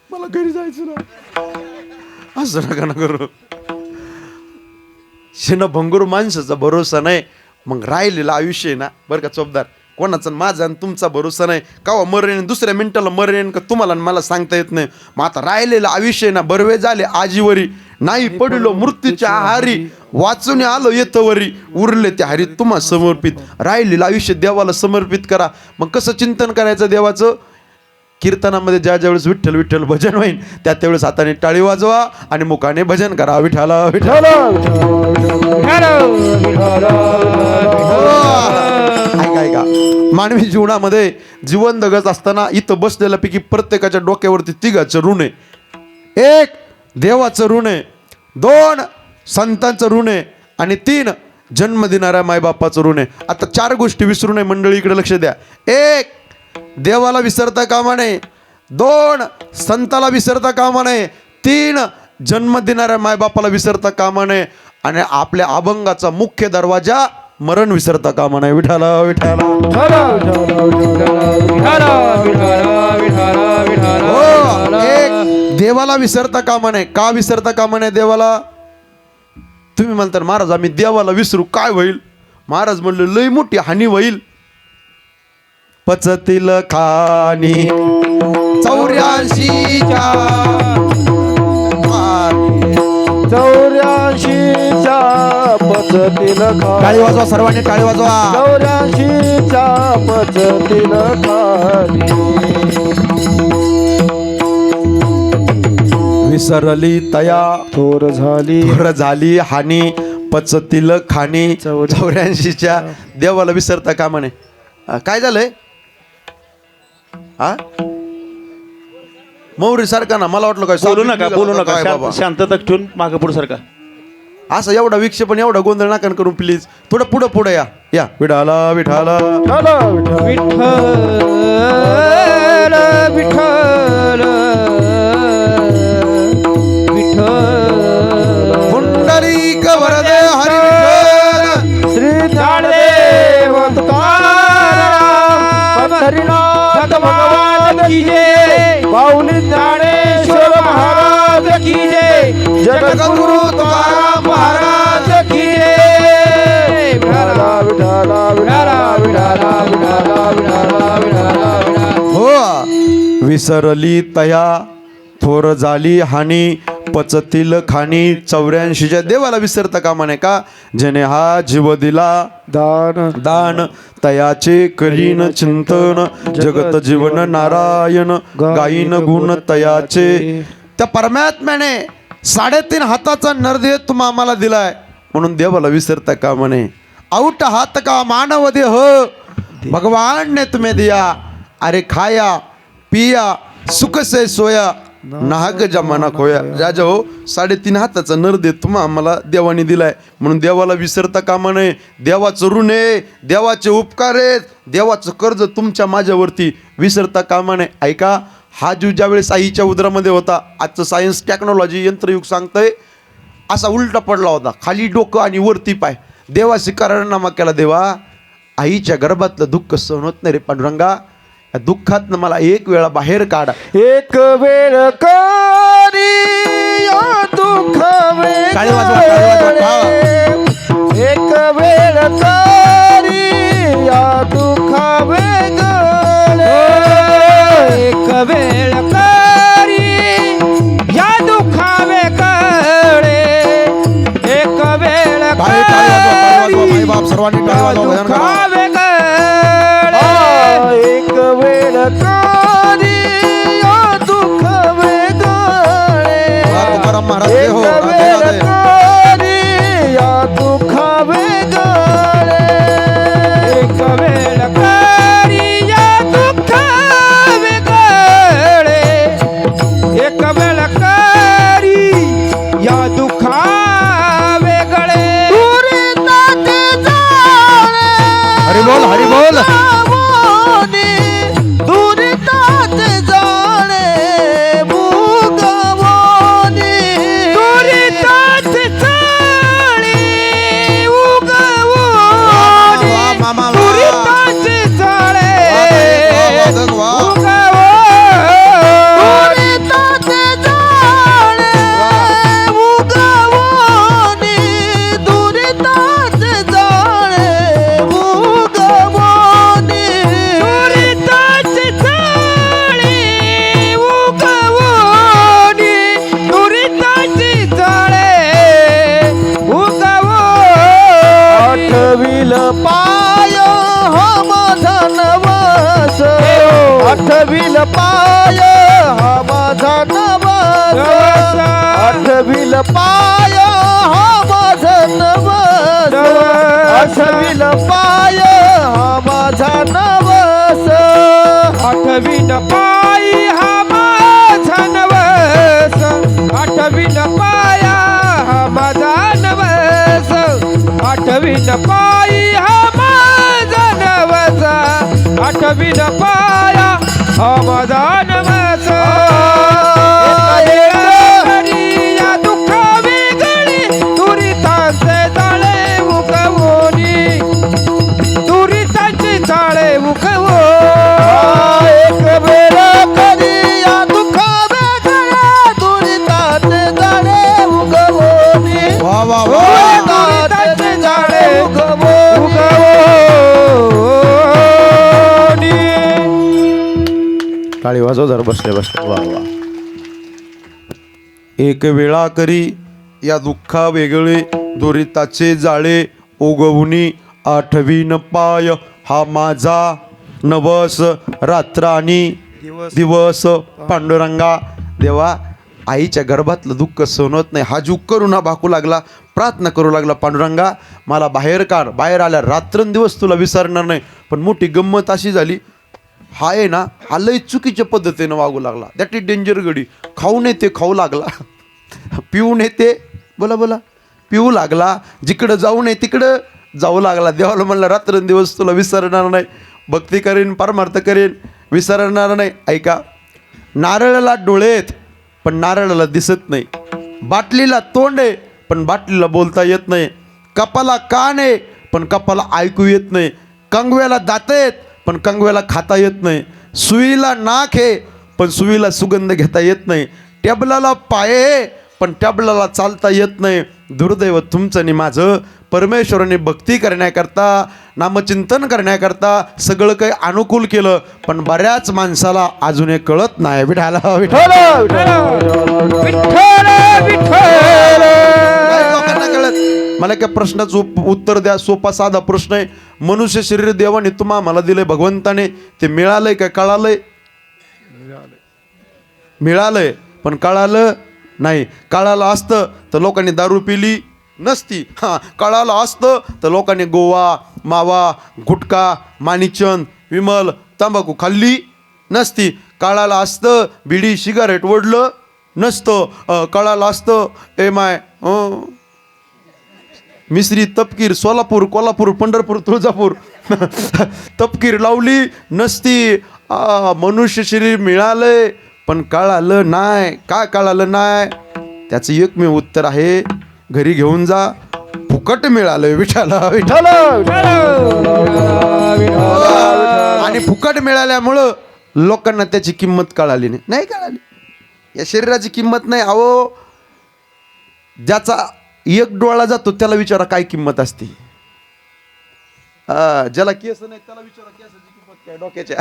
Speaker 1: मला घरी जायचं ना. असं नका ना करू. शेण भंगूर माणसाचा भरोसा नाही. मग राहिलेलं आयुष्य आहे ना बरं का चोपदार, कोणाचा माझा आणि तुमचा भरोसा नाही. का मरेन, दुसऱ्या मिनिटाला मरेन का तुम्हाला मला सांगता येत नाही. मग आता राहिलेलं आयुष्य ना बरवे झाले आजीवरी, नाही पडलो मृत्यूच्या आहारी, वाचून आलो येतवरी, उरले त्या हरी तुम्हा समर्पित. राहिलेलं आयुष्य देवाला समर्पित करा. मग कसं चिंतन करायचं देवाचं? कीर्तनामध्ये ज्या ज्यावेळेस विठ्ठल विठ्ठल भजन होईल त्या त्यावेळेस हाताने टाळी वाजवा आणि मुखाने भजन करा. विठाला विठाला. ऐका ऐका, मानवी जीवनामध्ये जीवन जगत असताना इथं बसलेल्यापैकी प्रत्येकाच्या डोक्यावरती तिघाचं ऋण आहे. एक देवाचं ऋण आहे, दोन संतांचं ऋण आहे आणि तीन जन्म देणाऱ्या मायबापाचं ऋण आहे. आता चार गोष्टी विसरू नये मंडळी, इकडे लक्ष द्या. एक, देवाला विसरता कामा नये. दोन, संताला विसरता कामा नये. तीन, जन्म देणाऱ्या मायबापाला विसरता कामा नये. आणि आपल्या अभंगाचा मुख्य दरवाजा मरण विसरता कामा नये. विठाला विठाला. एक, देवाला विसरता कामा नये. का विसरता कामा नये देवाला? तुम्ही म्हणता महाराज आम्ही देवाला विसरू काय होईल? महाराज म्हणले लई मोठी हानी होईल. पचतील खानी 84च्या
Speaker 3: 84च्या पचतील खानी.
Speaker 1: टाळी वाजवा सर्वांनी, टाळी वाजवा.
Speaker 3: 84च्या पचतील खानी.
Speaker 1: विसरली तया
Speaker 3: थोर झाली
Speaker 1: झाली हानी, पचतील खाणी 84च्या. देवाला विसरता कामा नये. काय झालंय? हा, मौरी सारखा ना. मला वाटलं काय
Speaker 4: बोलू नका, बोलू नका.
Speaker 1: काय बाबा,
Speaker 4: शांतता ठेवून मागे पुढे सारखा.
Speaker 1: असं एवढा विक्षेपण एवढा गोंधळ नका करून प्लीज. थोडं पुढं पुढे या. या विठाला विठाला.
Speaker 2: विठ्ठल विठ्ठल विठ्ठल.
Speaker 1: पुंडरीक वरदे हरी विठ्ठल.
Speaker 3: श्री ज्ञानदेव तुकाराम पंढरीनाथ भगवान की जय. माऊली ज्ञानेश्वर महाराज की जय. जगद्गुरु तुकाराम महाराज की जय. विठाला विठाला विठाला विठाला विठाला विठाला विठाला विठाला.
Speaker 1: हो, विसरली तया थोर झाली हानी, पचतील खाणी 84च्या. देवाला विसरता कामा नये. का? जेने हा जीव दिला
Speaker 3: दान
Speaker 1: दान, तयाचे करीन चिंतन, जगत जीवन नारायण गायीन गुण तयाचे. त्या परमात्म्याने 3.5 हाताचा नरदेह तुम्हा आम्हाला दिलाय म्हणून देवाला विसरता कामा नये. आउट हात का मानव देह भगवान ने तुम्हें दिया, अरे खाया पिया सुख से सोया, नाहक जमाना खोया. राजा हो, 3.5 हाताचा नरदेह तुम्हा आम्हाला देवाने दिलाय म्हणून देवाला विसरता कामा नये. देवाचं ऋण आहे, देवाचे उपकार आहेत, देवाचं कर्ज तुमच्या माझ्यावरती विसरता कामा नये. ऐका, हा जीव ज्या वेळेस आईच्या उदरामध्ये होता, आजचं सायन्स टेक्नॉलॉजी यंत्रयुग सांगतंय, असा उलटा पडला होता, खाली डोकं आणि वरती पाय. देवाशी करारनामा केला, देवा आईच्या गर्भातलं दुःख सहन होत नाही रे पांडुरंगा, या दुःखातनं मला एक वेळा बाहेर काढा.
Speaker 3: एक वेळ करी या दुःख
Speaker 1: टाळी वाजवा, टाळी वाजवा.
Speaker 3: एक वेळ करी या दुःख वेगळे.
Speaker 2: एक वेळ करी या दुःखावे कळे. एक वेळ
Speaker 1: टाळी वाजवा, टाळी वाजवा. महाराज जय हो,
Speaker 3: एक
Speaker 1: राधे
Speaker 3: वेळ
Speaker 1: राधे.
Speaker 3: करी या दुःखा वेगळे
Speaker 2: एक वेळ करी या दुःख वेगळे एक वेळ करी या दुःखा वेगळे
Speaker 3: दुरिताचे जाणे
Speaker 1: हरी बोल हरी बोल.
Speaker 3: मुगवोनी, दुरिताचे जाणे मुगवोनी.
Speaker 2: दुरिताचे जाळे उगवोनी.
Speaker 1: वा, मामा, वा.
Speaker 2: दुरिताचे जाळे
Speaker 1: वादक वा.
Speaker 3: दुरिताचे जाणे मुगवोनी, दुरिताचे जाणे मुगवोनी.
Speaker 2: दुरिताचे जाळे उगवोनी. दुरिताचे जाळे उगवोनी.
Speaker 3: आठविल पाय हा माझा नवस, आठविल पाय हा माझा नवस, आठविल पाय हा माझा नवस, आठविल पाय हा माझा नवस.
Speaker 2: आठवीन पायी हा माझा नवस. आठवीन पाया हा माझा नवस. आठवीन पायी हा माझा नवस. आठवीन पाया हा माझा नवस. या दुःख वेगळे दुरिताचे जाळे उगवोनी. दुरिताचे जाळे उगवोनी.
Speaker 3: एक वेळ करी या दुःख वेगळे दुरिताचे जाणे उगवोनी.
Speaker 1: वा वा वा.
Speaker 2: दुरिताचे जाळे उगवोनी.
Speaker 1: टाळी वाजव जर बसले बसले. वा वा. एक वेळा करी या दुःखा वेगळे दुरिताचे जाळे उगवुनी. आठवीन पाय हा माझा नवस. रात्र आणि दिवस पांडुरंगा. देवा आईच्या गर्भातलं दुःख सहन होत नाही. हा जुक करू ना भाकू लागला, प्रार्थना करू लागला, पांडुरंगा मला बाहेर काढ. बाहेर आल्या रात्रंदिवस तुला विसरणार नाही. पण मोठी गंमत अशी झाली, हा आहे ना हा लय चुकीच्या पद्धतीनं वागू लागला. दॅट इज डेंजर गडी. खाऊ नेते खाऊ लागला, पिऊ नेते बोला बोला पिऊ लागला, जिकडं जाऊ नये तिकडं जाऊ लागला. देवाला म्हणलं रात्रंदिवस तुला विसरणार नाही. भक्ती करेन परमार्थ करेन विसरणार नाही. ऐका, नारळाला डोळे आहेत पण नारळाला दिसत नाही. बाटलीला तोंड आहे पण बाटलीला बोलता येत नाही. कपाला कान आहे पण कपाला ऐकू येत नाही. कंगव्याला दात आहेत पण कंगव्याला खाता येत नाही. सुईला नाक आहे पण सुईला सुगंध घेता येत नाही. टेबलाला पाय आहे पण टेबलाला चालता येत नाही. दुर्दैव तुमचं आणि माझं. परमेश्वराने भक्ती करण्याकरता नामचिंतन करण्याकरता सगळं काही अनुकूल केलं पण बऱ्याच माणसाला अजून हे कळत नाही. विठाला विठाला काही लोकांना कळत. मला एका प्रश्नाचं उत्तर द्या. सोपा साधा प्रश्न आहे. मनुष्य शरीर देवाने तुम्हा मला दिलंय भगवंताने, ते मिळालंय का कळालंय? मिळालंय पण कळालं नाही. कळालं असतं तर लोकांनी दारू पिली नसती. हां, कळालं असतं तर लोकांनी गोवा मावा गुटखा माणिकचंद विमल तंबाखू खाल्ली नसती. कळालं असतं बिडी सिगारेट ओढलं नसतं. कळालं असतं माय मिसरी तपकीर सोलापूर कोल्हापूर पंढरपूर तुळजापूर तपकीर लावली नसती. मनुष्य शरीर मिळालंय पण कळालं नाही. काय कळालं नाही? त्याचं एकमेव उत्तर आहे, घरी घेऊन जा, फुकट मिळालंय. विठाला विठाला. आणि फुकट मिळाल्यामुळं लोकांना त्याची किंमत कळाली नाही कळाली. या शरीराची किंमत नाही. अहो, ज्याचा एक डोळा जातो त्याला विचारा काय किंमत असते. ज्याला केस नाही त्याला विचारा केसाची किंमत काय डोक्याच्या.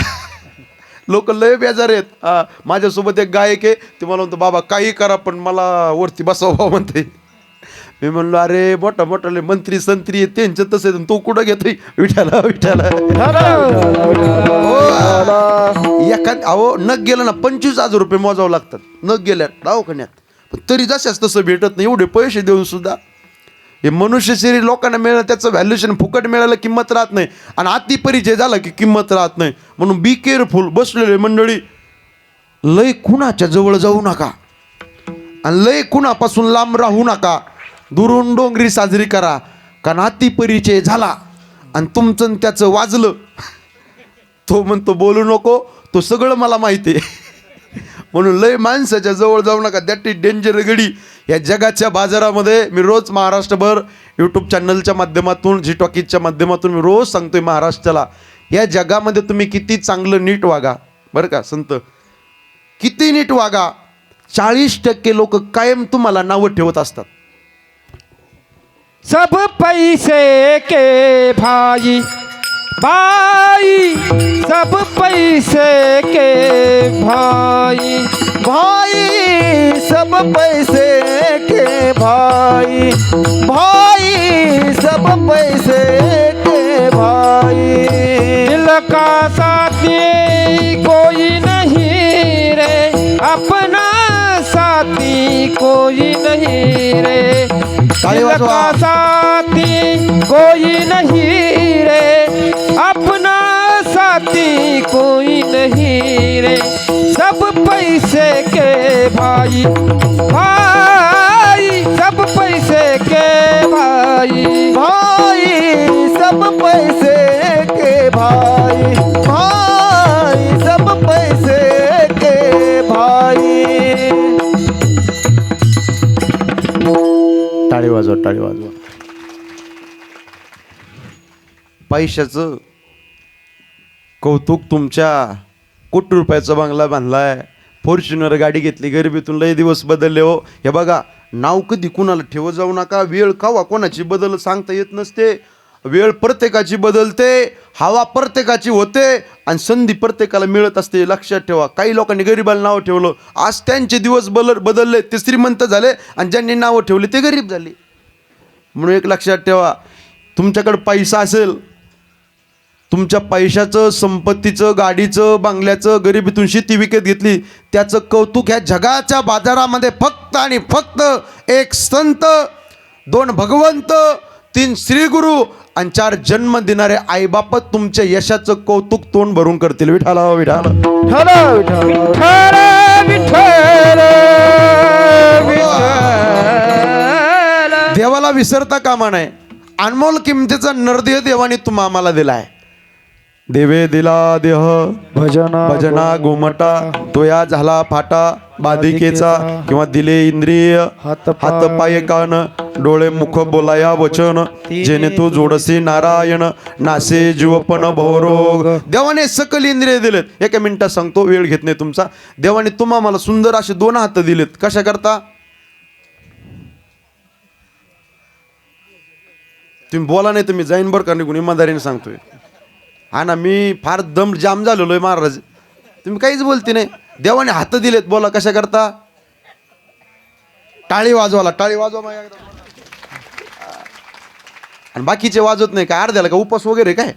Speaker 1: लोक लय बेजार आहेत. माझ्यासोबत एक गायक आहे, ते मला म्हणतो बाबा काही करा पण मला वरती बसवा म्हणते. मी म्हणलो अरे मोठा मोठाले मंत्री संत्री त्यांचं तसं तू कुठं घेतोय. विठाला विठाला. एखाद अहो नग गेलं ना 25,000 रुपये मोजावं लागतात. नग गेल्या दवाखान्यात पण तरी जशाच तसं भेटत नाही. एवढे पैसे देऊन सुद्धा हे मनुष्य शरीर लोकांना मिळालं त्याचं व्हॅल्युएशन फुकट मिळालं किंमत राहत नाही, आणि अति परिचय झाला की किंमत राहत नाही. म्हणून बी केअरफुल. बसलेले मंडळी, लय कुणाच्या जवळ जाऊ नका आणि लय कुणापासून लांब राहू नका. दुरून डोंगरी साजरी करा, कारण अति परिचय झाला आणि तुमचं आणि त्याचं वाजलं, तो म्हणतो बोलू नको, तो सगळं मला माहिती आहे. म्हणून लय माणसाच्या जवळ जाऊ नका. दॅट इज डेंजर गडी. या जगाच्या बाजारामध्ये मी रोज महाराष्ट्रभर यूट्यूब चॅनलच्या माध्यमातून, झी टॉकीजच्या माध्यमातून मी रोज सांगतोय महाराष्ट्राला, या जगामध्ये तुम्ही किती चांगलं नीट वागा बरं का संत, किती नीट वागा. 40% लोक कायम तुम्हाला नावं ठेवत असतात.
Speaker 2: सब पैसे के भाई भाई, सब पैसे के भाई
Speaker 3: भाई सब पैसे के भाई, भाई सब पैसे के भाई।
Speaker 2: दिल का साथी कोई नहीं रे, अपना साथी कोई नहीं रे,
Speaker 1: ताली
Speaker 2: दिल
Speaker 1: वाजवा.
Speaker 2: का साथी कोई नहीं रे, अपना साथी कोई नहीं रे, सब पैसे के भाई भाई, सब पैसे के भाई
Speaker 3: भाई सब पैसे के भाई, भाई सब पैसे के भाई।
Speaker 1: टाळी वाजवा, टाळी वाजवा. पैशाचं कौतुक, तुमच्या कोटी रुपयाचा बंगला बांधलाय, फॉर्च्युनर गाडी घेतली, गरिबीतून लय दिवस बदलले हो. हे बघा, नाव कधी कुणाला ठेवत जाऊ नका. वेळ कवा कोणाची बदल सांगता येत नसते. वेळ प्रत्येकाची बदलते, हवा प्रत्येकाची होते आणि संधी प्रत्येकाला मिळत असते. लक्षात ठेवा. काही लोकांनी गरिबाला नाव ठेवलं, आज त्यांचे दिवस बदलले, ते श्रीमंत झाले, आणि ज्यांनी नावं ठेवली ते गरीब झाले. म्हणून एक लक्षात ठेवा, तुमच्याकडे पैसा असेल, तुमच्या पैशाचं, संपत्तीचं, गाडीचं, बंगल्याचं, गरिबीतून शेती विकत घेतली, त्याचं कौतुक ह्या जगाच्या बाजारामध्ये फक्त आणि फक्त एक संत, 2 भगवंत, 3 श्रीगुरु आणि 4 जन्म देणारे आईबापच तुमच्या यशाचं कौतुक तोंड भरून करतील. विठाला विठाला
Speaker 3: ठरव ठरव
Speaker 2: विठ्ठल
Speaker 1: देवाला विसरता कामा नये. अनमोल किमतीचा नरदेह देवाने तुम्हा आम्हाला दिलाय. देवे दिला देह भजना गोमटा, तोया झाला फाटा बाधिकेचा, किंवा दिले इंद्रिय हात पाय कान डोळे मुख बोलाया वचन, जेणे तू जोडसी नारायण नासे जीवपण भवरोग. देवाने सकल इंद्रिय दिलेत. 1 मिनिटात सांगतो, वेळ घेत नाही तुमचा. देवाने तुम्हा मला सुंदर असे 2 हात दिलेत. कशा करता? तुम्ही बोला नाही तर मी जाईन बरं का निघून, इमानदारीने सांगतोय. हा ना, मी फार दम जाम झालेलो आहे महाराज, तुम्ही काहीच बोलते नाही. देवाने हात दिलेत, बोला कशा करता? टाळी वाजवाला, टाळी वाजवा माझ्या एकदा. आणि बाकीचे वाजवत नाही काय? अर्ध्याला का उपास वगैरे काय?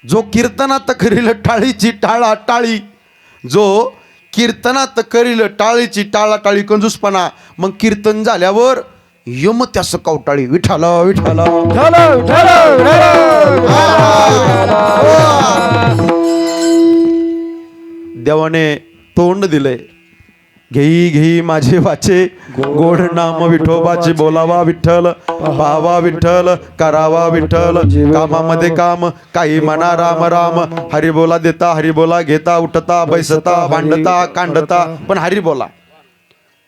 Speaker 1: जो कीर्तनात करील टाळीची टाळा टाळी, जो कीर्तनात करील टाळीची टाळा टाळी, कंजूसपणा. मग कीर्तन झाल्यावर यम त्यास कवटाळी. विठाला विठाला देवाने तोंड दिलंय. घेई घेई माझे वाचे गोड नाम विठोबाचे, बोलावा विठ्ठल, पाहावा विठ्ठल, करावा विठ्ठल, कामामध्ये काम, काही म्हणा राम राम. हरी बोला देता, हरी बोला घेता, उठता बैसता, भांडता कांडता, पण हरी बोला.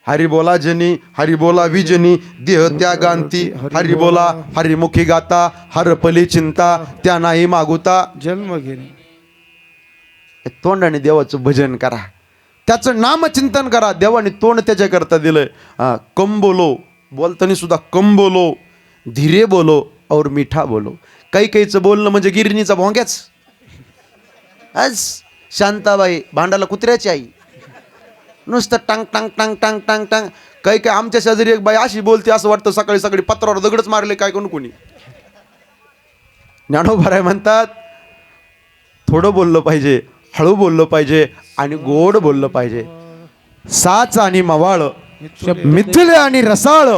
Speaker 1: हरी बोला जनी, हरी बोला विजनी, देह त्यागांती, हरी बोला हरिमुखी गाता, हरपली चिंता त्या नाही मागुता.
Speaker 3: जन्म घेणे.
Speaker 1: तोंडाने देवाचं भजन करा, त्याचं नामचिंतन करा. देवाने तोंड त्याच्याकरता दिलंय. कम बोलो, बोलताना सुद्धा कम बोलो, धीरे बोलो और मिठा बोलो. काही काहीचं बोलणं म्हणजे गिरणीचा भोंग्याच. आज शांताबाई भांडाला कुत्र्याची आई, नुसतं टांग टांग टांग टांग टांग टांग. काही काही आमच्या शेजारी एक बाई अशी बोलते, असं वाटतं सकाळी सकाळी पत्रावर दगडच मारले काय कोण कोणी. ज्ञानोबाराय म्हणतात, थोडं बोललं पाहिजे, हळू बोललं पाहिजे आणि गोड बोललं पाहिजे. साच आणि मवाळ मिथिले आणि रसाळ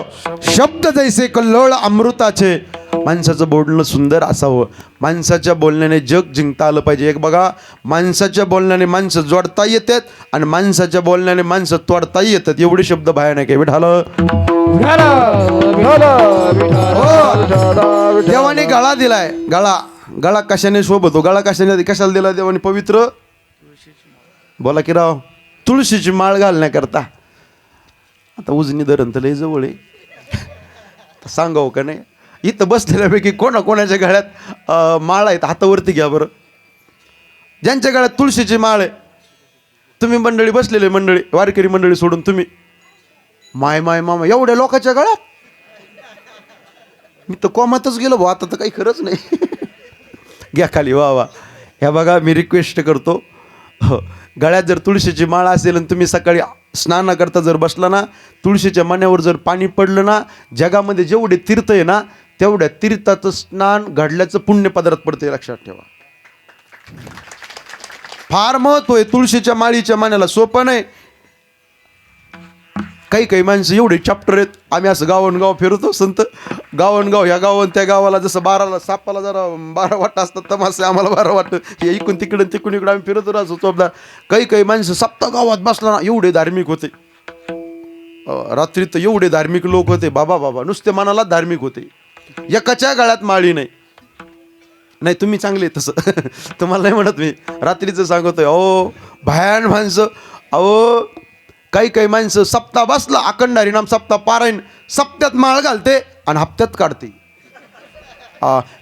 Speaker 1: शब्द जैसे कल्लोळ अमृताचे. माणसाचं बोलणं सुंदर असावं, माणसाच्या बोलण्याने जग जिंकता आलं पाहिजे. एक बघा, माणसाच्या बोलण्याने माणसं जोडता येतात आणि माणसाच्या बोलण्याने माणसं तोडताही येतात. एवढे शब्द भयानक आहे. विठाल देवाने गळा दिलाय. गळा कशाने शोभतो? गळा कशाला दिला देवाने? पवित्र बोला की राव, तुळशीची माळ घालण्याकरता. आता उजनी धरण तर लय जवळ आहे, सांगाव का नाही? इथं बसलेल्यापैकी कोणाच्या गळ्यात माळ आहेत? हातावरती घ्या बरं. ज्यांच्या गळ्यात तुळशीची माळ आहे, तुम्ही मंडळी बसलेले, मंडळी वारकरी मंडळी सोडून तुम्ही, माय मामा एवढ्या लोकांच्या गळ्यात? मी तर कोमातच गेलो भाऊ, आता तर काही खरंच नाही. घ्या खाली. वा. ह्या बघा, मी रिक्वेस्ट करतो, गळ्यात जर तुळशीची माळ असेल आणि तुम्ही सकाळी स्नान करता जर बसला ना, तुळशीच्या मण्यावर जर पाणी पडलं ना, जगामध्ये जेवढे तीर्थ आहे ना, तेवढ्या तीर्थाचं स्नान घडल्याचं पुण्य पदार्थ पडते. लक्षात ठेवा, फार महत्व आहे तुळशीच्या माळीच्या माण्याला. सोपं नाही. काही माणसं एवढे चॅप्टर आहेत. आम्ही असं गावनगाव फिरतो, संत गावनगाव, ह्या गावान त्या गावाला, जसं बाराला सापाला जरा 12 वाटत असतात तमासे, आम्हाला 12 वाटतं. हे इकडून तिकडून इकडं आम्ही फिरतो राहतो चोपदा. काही माणसं सप्ताह गावात बसला ना, एवढे धार्मिक होते. रात्री तर एवढे धार्मिक लोक होते, बाबा नुसते मनाला धार्मिक होते. एकाच्या गळ्यात माळी नाही. तुम्ही चांगले तसं तुम्हाला नाही म्हणत मी, रात्रीचं सांगतोय. अहो भयान माणसं. अहो काही माणसं सप्ताह बसला, अखंड हरिनाम सप्ताह पारायण, सप्त्यात माळ घालते आणि हप्त्यात काढते.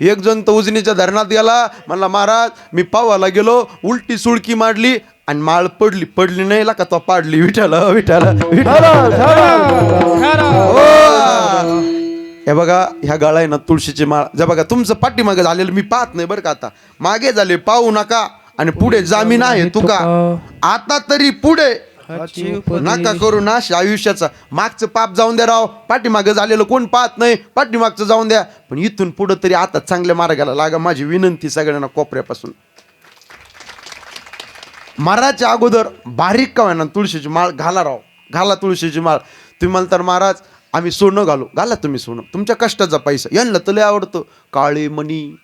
Speaker 1: एक जण तर उजनीच्या धरणात गेला, म्हणला महाराज मी पावाला गेलो, उलटी सुळकी मारली आणि माळ पडली नाही ला का तो पाडली. विठाल. हे बघा, ह्या गळा आहे ना तुळशीची माळ. ज्या बघा तुमचं पाठीमागे झालेलं मी पाहत नाही बरं का, आता मागे झाले पाहू नका आणि पुढे जामीन आहे तुका. आता तरी पुढे नका करू नाश आयुष्याचा. मागचं पाप जाऊन द्या राव, पाठीमागं झालेलं कोण पाहत नाही, पाठीमागचं जाऊन द्या, पण इथून पुढं तरी आता चांगल्या मार्गाला लागा. माझी विनंती सगळ्यांना कोपऱ्यापासून. माराच्या अगोदर बारीक का ना तुळशीची माळ घाला राव, घाला तुळशीची माळ. तुम्ही म्हणता महाराज आम्ही सोनं घालू, घाला तुम्ही सोनं, तुमच्या कष्टाचा पैसा. यांना तर लय आवडतं काळे मणी,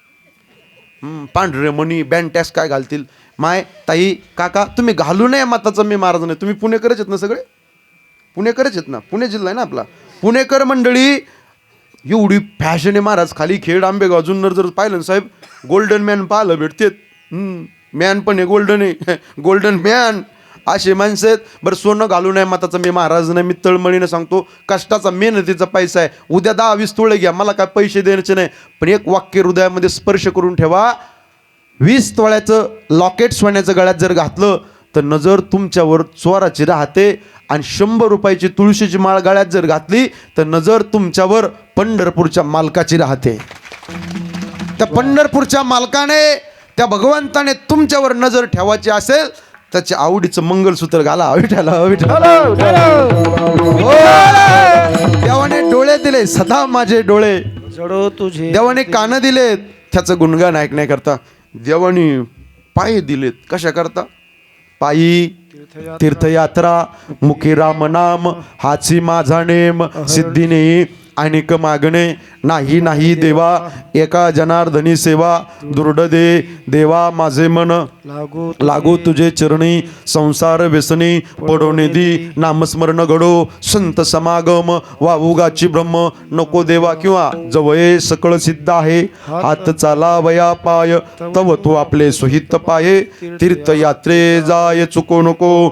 Speaker 1: पांढरे मणी, बँटॅस काय घालतील. माय ताई काका तुम्ही घालू नये मताचं मी महाराज नाही. तुम्ही पुणेकरच आहेत ना, सगळे पुणेकरच आहेत ना, पुणे जिल्हा आहे ना आपला. पुणेकर मंडळी एवढी फॅशन आहे महाराज. खाली खेड आंबेगाव जुन्नर जर पाहिलं साहेब, गोल्डन मॅन पाहायला भेटतेत. मॅन पण आहे, गोल्डन आहे, गोल्डन मॅन असे माणसं आहेत. बरं सोनं घालू नये मताचं मी महाराज नाही. मी तळमळीनं सांगतो, कष्टाचा मेहनतीचा पैसा आहे. उद्या 10-20 तोळे घ्या, मला काय पैसे द्यायचे नाही, पण एक वाक्य हृदयामध्ये स्पर्श करून ठेवा. 20 तोळ्याचं लॉकेट सोन्याचं गळ्यात जर घातलं तर नजर तुमच्यावर चोराची राहते, आणि 100 रुपयाची तुळशीची माळ गळ्यात जर घातली तर नजर तुमच्यावर पंढरपूरच्या मालकाची राहते. त्या पंढरपूरच्या मालकाने, त्या भगवंताने तुमच्यावर नजर ठेवायची असेल, त्याच्या आवडीचं मंगलसूत्र घाला. देवाने डोळे दिले, सदा माझे डोळे
Speaker 3: जडो तुझे.
Speaker 1: देवाने कान दिलेत, त्याचं गुणगान ऐकण्याकरता. देवाने पाय दिलेत, कशा करता? पायी तीर्थयात्रा, मुखी राम नाम, हाची माझा नेम, सिद्धीने अनेक मागणे, नाही देवा एका जनार्दनी सेवा. दुर्डदे देवा माझे मन लागो तुझे चरणी, संसार व्यसनी पडोने दी, नामस्मरण घडो संत समागम, वावुगाची ब्रह्म नको देवा, किंवा जवळे सकळ सिद्ध आहे, हात चालावया पाय, तव तो आपले सुहित पाये, तीर्थयात्रे जाय चुको नको.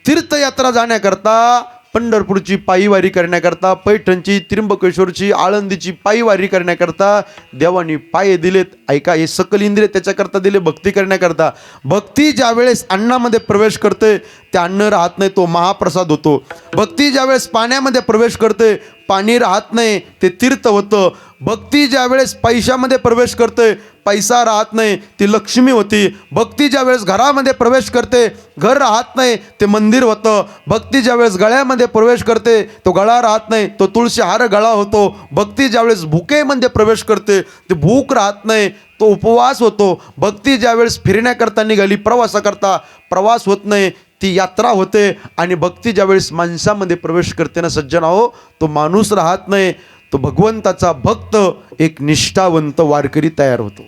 Speaker 1: तीर्थयात्रा जाण्याकरता, पंढरपूरची पायीवारी करण्याकरता, पैठणची, त्र्यंबकेश्वरची, आळंदीची पायीवारी करण्याकरता देवानी पाय दिलेत. ऐका, हे सकल इंद्रिय त्याच्याकरता दिले, भक्ती करण्याकरता. भक्ती ज्या वेळेस अन्नामध्ये प्रवेश करते, ते अन्न राहत नाही, तो महाप्रसाद होतो. भक्ती ज्या वेळेस पाण्यामध्ये प्रवेश करते, पाणी राहत नाही, ते तीर्थ होतं. भक्ती ज्या वेळेस पैशामध्ये प्रवेश करते, पैसा राहत नाही, ती लक्ष्मी होती. भक्ती ज्या वेळेस घरामध्ये प्रवेश करते, घर राहत नाही, ते मंदिर होतं. भक्ती ज्या वेळेस गळ्यामध्ये प्रवेश करते, तो गळा राहत नाही, तो तुळशी हार गळा होतो. भक्ती ज्या वेळेस भुकेमध्ये प्रवेश करते, ते भूक राहत नाही, तो उपवास होतो. भक्ती ज्या वेळेस फिरण्याकरता निघाली, प्रवासाकरता प्रवास होत नाही, ती यात्रा होते आणि भक्ती ज्यावेळेस माणसामध्ये प्रवेश करते ना सज्जन हो, तो माणूस राहत नाही, तो भगवंताचा भक्त एक निष्ठावंत वारकरी तयार होतो,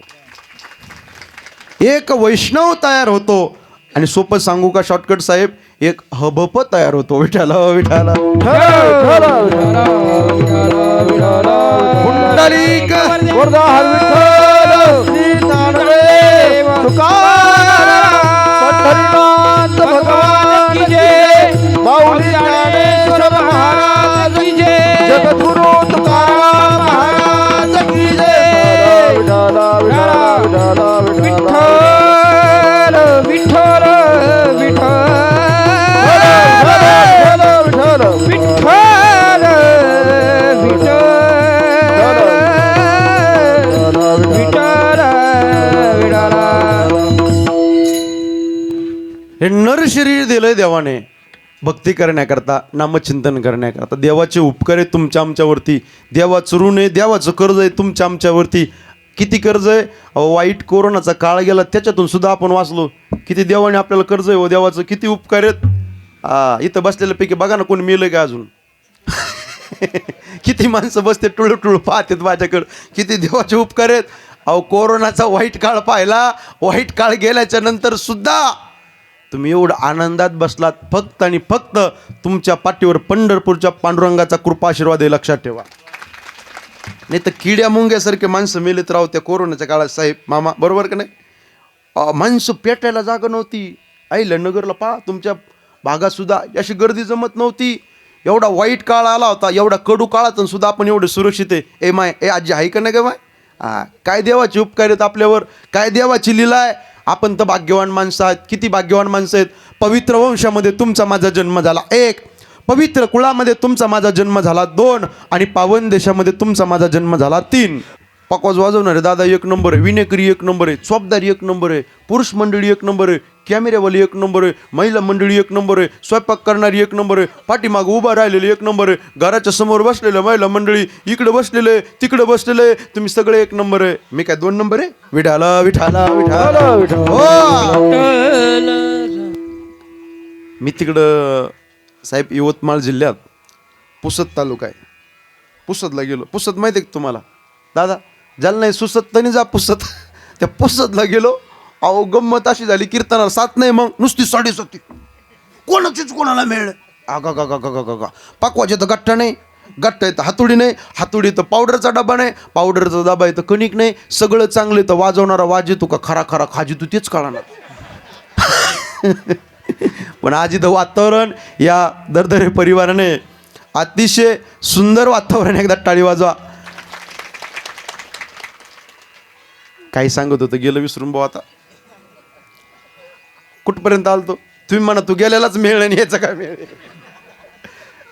Speaker 1: एक वैष्णव तयार होतो. आणि सोपं सांगू का शॉर्टकट साहेब, एक हबप तयार होतो. विठाला विठाला पुंडलिक
Speaker 3: वरदा हर विठ्ठल श्री ज्ञानदेव तुकाराम पंढरीनाथ भगवान की जय. माऊली ज्ञानेश्वर महाराज की जय. जगद्गुरु तुकाराम महाराज की जय. विठाला विठाला विठाला विठाला
Speaker 2: विठ्ठल विठ्ठल
Speaker 3: विठाला विठाला
Speaker 2: विठ्ठल
Speaker 1: हे नर शरीर दिलंय देवाने भक्ती करण्याकरता, नामचिंतन करण्याकरता. देवाचे उपकार आहे तुमच्या आमच्यावरती, देवाचं ऋण आहे, देवाचं कर्ज आहे तुमच्या आमच्यावरती. किती कर्ज आहे अहो, वाईट कोरोनाचा काळ गेला त्याच्यातून सुद्धा आपण वाचलो. किती देवाने आपल्याला कर्ज आहे हो, देवाचं किती उपकार आहेत. इथं बसलेल्यापैकी बघा ना कोण मेलं का अजून. किती माणसं बसते टुळू टुळू पाहतात माझ्याकडं, किती देवाचे उपकार आहेत. अहो कोरोनाचा वाईट काळ पाहिला, वाईट काळ गेल्याच्या नंतर सुद्धा तुम्ही एवढं आनंदात बसलात फक्त आणि फक्त तुमच्या पाठीवर पंढरपूरच्या पांडुरंगाचा कृपा आशीर्वाद आहे, लक्षात ठेवा. नाही तर किड्या मुंग्यासारखे माणसं मेलेत राव त्या कोरोनाच्या काळात साहेब मामा, बरोबर का नाही. माणसं पेटायला जागा नव्हती. नगरला पहा तुमच्या भागात सुद्धा अशी गर्दी जमत नव्हती. एवढा वाईट काळ आला होता, एवढा कडू काळातून सुद्धा आपण एवढे सुरक्षित आहे. ए आजी आहे का नाही का माय. काय देवाचे उपकार आहेत आपल्यावर, काय देवाची लीला आहे. आपण तर भाग्यवान माणसं आहेत. किती भाग्यवान माणसं आहेत. पवित्र वंशामध्ये तुमचा माझा जन्म झाला 1, पवित्र कुळामध्ये तुमचा माझा जन्म झाला 2, आणि पावन देशामध्ये तुमचा माझा जन्म झाला 3. पकवाज वाजवणारे दादा 1 नंबर आहे, विनेकरी 1 नंबर आहे, चोपदारी 1 नंबर आहे, पुरुष मंडळी 1 नंबर आहे, कॅमेरेवाली 1 नंबर आहे, महिला मंडळी 1 नंबर आहे, स्वयंपाक करणारी 1 नंबर आहे, पाठीमागं उभा राहिलेली 1 नंबर आहे, घराच्या समोर बसलेलं महिला मंडळी, इकडे बसलेले तिकडे बसलेले, तुम्ही सगळे 1 नंबर आहे. मी काय 2 नंबर आहे. विठाला विठाला विठाला हो. मी तिकडं साहेब यवतमाळ जिल्ह्यात पुसद तालुका आहे, पुसदला गेलो. पुसद माहिती आहे का तुम्हाला दादा, ज्याला नाही सुसत तरी जा पुसत. त्या पुसदला गेलो. अहो गंमत अशी झाली, कीर्तनाला 7 नाही मग नुसती 7.5 कोणाचीच कोणाला मिळेल. गा पाकवाचे तर गट्टा नाही, गट्टा आहे तर हातुडी नाही, हातुडी तर पावडरचा डबा नाही, पावडरचा डबा आहे तर कणिक नाही. सगळं चांगलं तर वाजवणारा वाज येतो का खरा खरा खाजी तू तेच कळणार. पण आज इथं वातावरण या दरदरे परिवाराने अतिशय सुंदर वातावरण, एकदा टाळी वाजवा. काही सांगत होतं गेलं विसरून भाऊ. आता कुठपर्यंत आलतो तुम्ही म्हणा, तू गेलेलाच मिळेल आणि याचा काय मिळेल.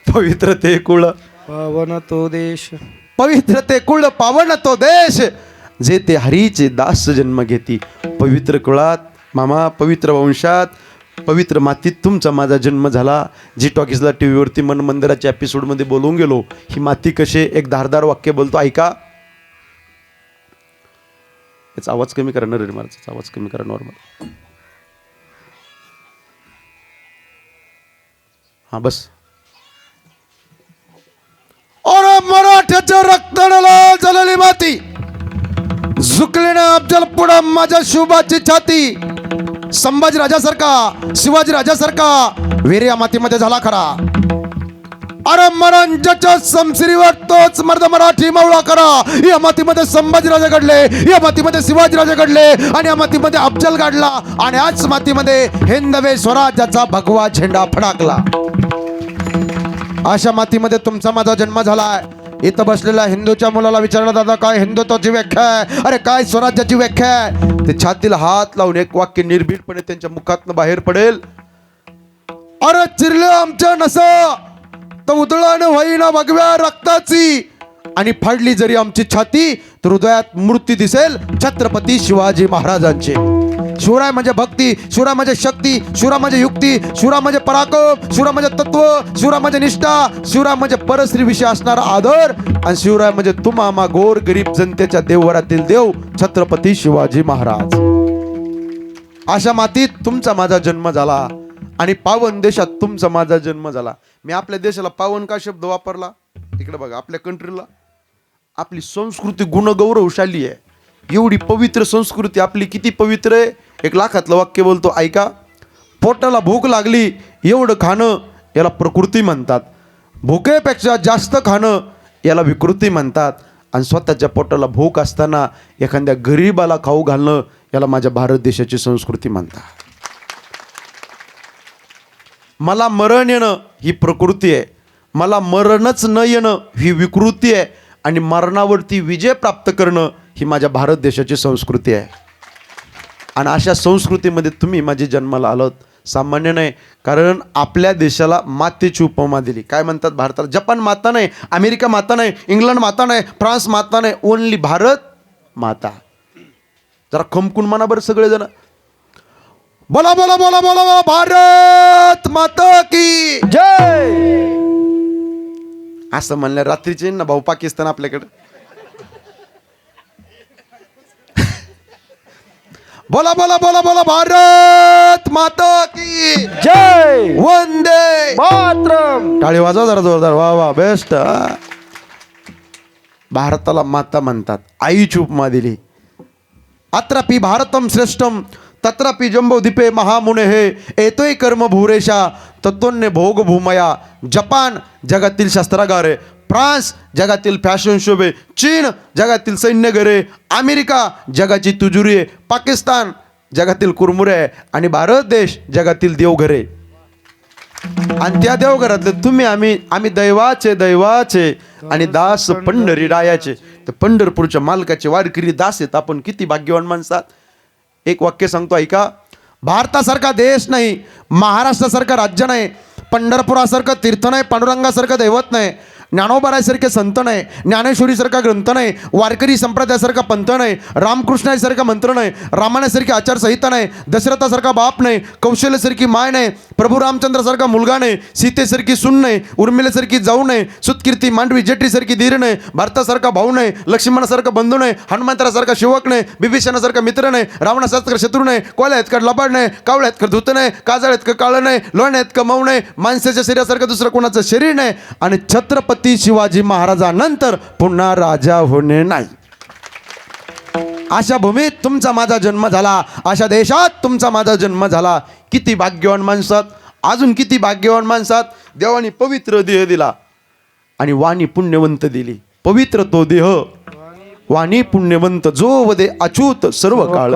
Speaker 1: पवित्र ते कुळ
Speaker 3: पावन तो देश,
Speaker 1: पवित्र ते कुळ पावन तो देश, जे ते हरीचे दास जन्म घेती. पवित्र कुळात मामा, पवित्र वंशात, पवित्र मातीत तुमचा माझा जन्म झाला. जी टॉकीजला टी व्हीवरती मन मंदिराच्या एपिसोडमध्ये बोलून गेलो. ही माती कसे एक धारदार वाक्य बोलतो, ऐका. याचा आवाज कमी करा, नरेंद्र महाराजचा आवाज कमी करा, नॉर्मल. हा बस. और मराठ्याच्या रक्ताला जळली माती, झुकली ना अफजल पुढं माझ्या शिवबाची छाती. संभाजी राजासारखा, शिवाजी राजासारखा वीर या मातीमध्ये झाला खरा. अरे मरांच्या समशिरीवर तोच मर्द मराठी मावळा करा. या मातीमध्ये संभाजी राजा घडले, या मातीमध्ये शिवाजी राजा घडले, आणि या मातीमध्ये अफजल घडला, आणि आज मातीमध्ये हिंदवे स्वराज्याचा भगवा झेंडा फडकला. अशा मातीमध्ये तुमचा माझा जन्म झालाय. इथं बसलेल्या हिंदूच्या मुलाला विचारलं, दादा काय हिंदुत्वाची व्याख्या आहे, अरे काय स्वराज्याची व्याख्या आहे. ते छातीला हात लावून एक वाक्य निर्भीडपणे त्यांच्या मुखातनं बाहेर पडेल. अरे चिरलं आमच्या नस तर उधळण होईना भगव्या रक्ताची, आणि फाडली जरी आमची छाती तर हृदयात मूर्ती दिसेल छत्रपती शिवाजी महाराजांची. शिवराय म्हणजे भक्ती, शिवराय म्हणजे शक्ती, शिवराय म्हणजे युक्ती, शिवराय म्हणजे पराक्रम, शिवराय म्हणजे तत्व, शिवराय म्हणजे निष्ठा, शिवराय म्हणजे परस्त्री विषय असणारा आदर, आणि शिवराय म्हणजे तुम्हा गोर गरीब जनतेच्या देवघरातील देव छत्रपती शिवाजी महाराज. अशा मातीत तुमचा माझा जन्म झाला. आणि पावन देशात तुमचा माझा जन्म झाला. मी आपल्या देशाला पावन का शब्द वापरला? इकडे बघा, आपल्या कंट्रीला आपली संस्कृती गुणगौरवशाली आहे. एवढी पवित्र संस्कृती आपली, किती पवित्र आहे. 1 लाखातलं वाक्य बोलतो, ऐका. पोटाला भूक लागली एवढं खाणं याला प्रकृती म्हणतात. भुकेपेक्षा जास्त खाणं याला विकृती म्हणतात. आणि स्वतःच्या पोटाला भूक असताना एखाद्या गरीबाला खाऊ घालणं याला माझ्या भारत देशाची संस्कृती म्हणतात. मला मरण येणं ही प्रकृती आहे, मला मरणच न येणं ही विकृती आहे, आणि मरणावरती विजय प्राप्त करणं ही माझ्या भारत देशाची संस्कृती आहे. आणि अशा संस्कृतीमध्ये तुम्ही माझे जन्माला आलात. सामान्य नाही, कारण आपल्या देशाला मातेची उपमा दिली. काय म्हणतात भारताला? जपान माता नाही, अमेरिका माता नाही, इंग्लंड माता नाही, फ्रान्स माता नाही, ओनली भारत माता. जरा खमकून म्हणा बरं सगळेजण. बोला बोला बोला बोला बोला, भारत माता की
Speaker 3: जय.
Speaker 1: असं म्हणलं रात्रीचे ना भाऊ पाकिस्तान आपल्याकडे. बोला बोला बोला बोला, भारत माता की
Speaker 3: जय.
Speaker 1: वंदे
Speaker 3: मातरम.
Speaker 1: टाळी वाजवा जरा जोरदार. वा वा, बेस्ट. भारताला माता म्हणतात, आईची उपमा दिली. अत्रापि भारतम श्रेष्ठम तत्रापि जंबोदीपे महामुने हे एतोय कर्म भूरेशा तत्वन्य भोग भूमया. जपान जगातील शस्त्रागार आहे, फ्रान्स जगातील फॅशन शोब आहे, चीन जगातील सैन्यघर आहे, अमेरिका जगाची तुजुरी आहे, पाकिस्तान जगातील कुरमुरे आहे, आणि भारत देश जगातील देवघर आहे. आणि त्या देवघरातले तुम्ही आम्ही दैवाचे दैवाचे आणि दास पंढरी रायाचे. तर पंढरपूरच्या मालकाचे वारकरी दास आहेत आपण. किती भाग्यवान माणसात. एक वाक्य सांगतो, ऐका. भारतासारखा देश नाही, महाराष्ट्रासारखं राज्य नाही, पंढरपुरासारखं तीर्थ नाही, पांडुरंगासारखं दैवत नाही, ज्ञानोबारायसारखे संत नाही, ज्ञानेश्वरीसारखा ग्रंथ नाही, वारकरी संप्रदायासारखा पंथ नाही, रामकृष्णासारखा मंत्र नाही, रामायणासारखी आचारसंहिता नाही, दशरथासारखा बाप नाही, कौशल्यासारखी माय नाही, प्रभू रामचंद्रासारखा मुलगा नाही, सीतेसारखी सून नाही, उर्मिलेसारखी जाऊ नाही, सुतकीर्ती मांडवी जेठीसारखी धीर नाही, भारतासारखा भाऊ नाही, लक्ष्मणासारखा बंधू नाही, हनुमंतरासारखा शिवक नाही, बिभीषणासारखा मित्र नाही, रावणासारखा शत्रू नाही, कोल्यात का लबाड नाही, कावळ्यात का धूत नाही, काजळ्यात का काळं नाही, लोण्यात का मऊ नाही, माणसाच्या शरीरासारखं दुसरं कोणाचं शरीर नाही, आणि छत्रपती शिवाजी महाराजांनंतर पुन्हा राजा होणे नाही. अशा भूमीत तुमचा माझा जन्म झाला, अशा देशात तुमचा माझा जन्म झाला. किती भाग्यवान माणसात. अजून किती भाग्यवान माणसात. देवानी पवित्र देह दिला आणि वाणी पुण्यवंत दिली. पवित्र तो देह, वाणी पुण्यवंत, जो वदे अच्युत सर्व काळ.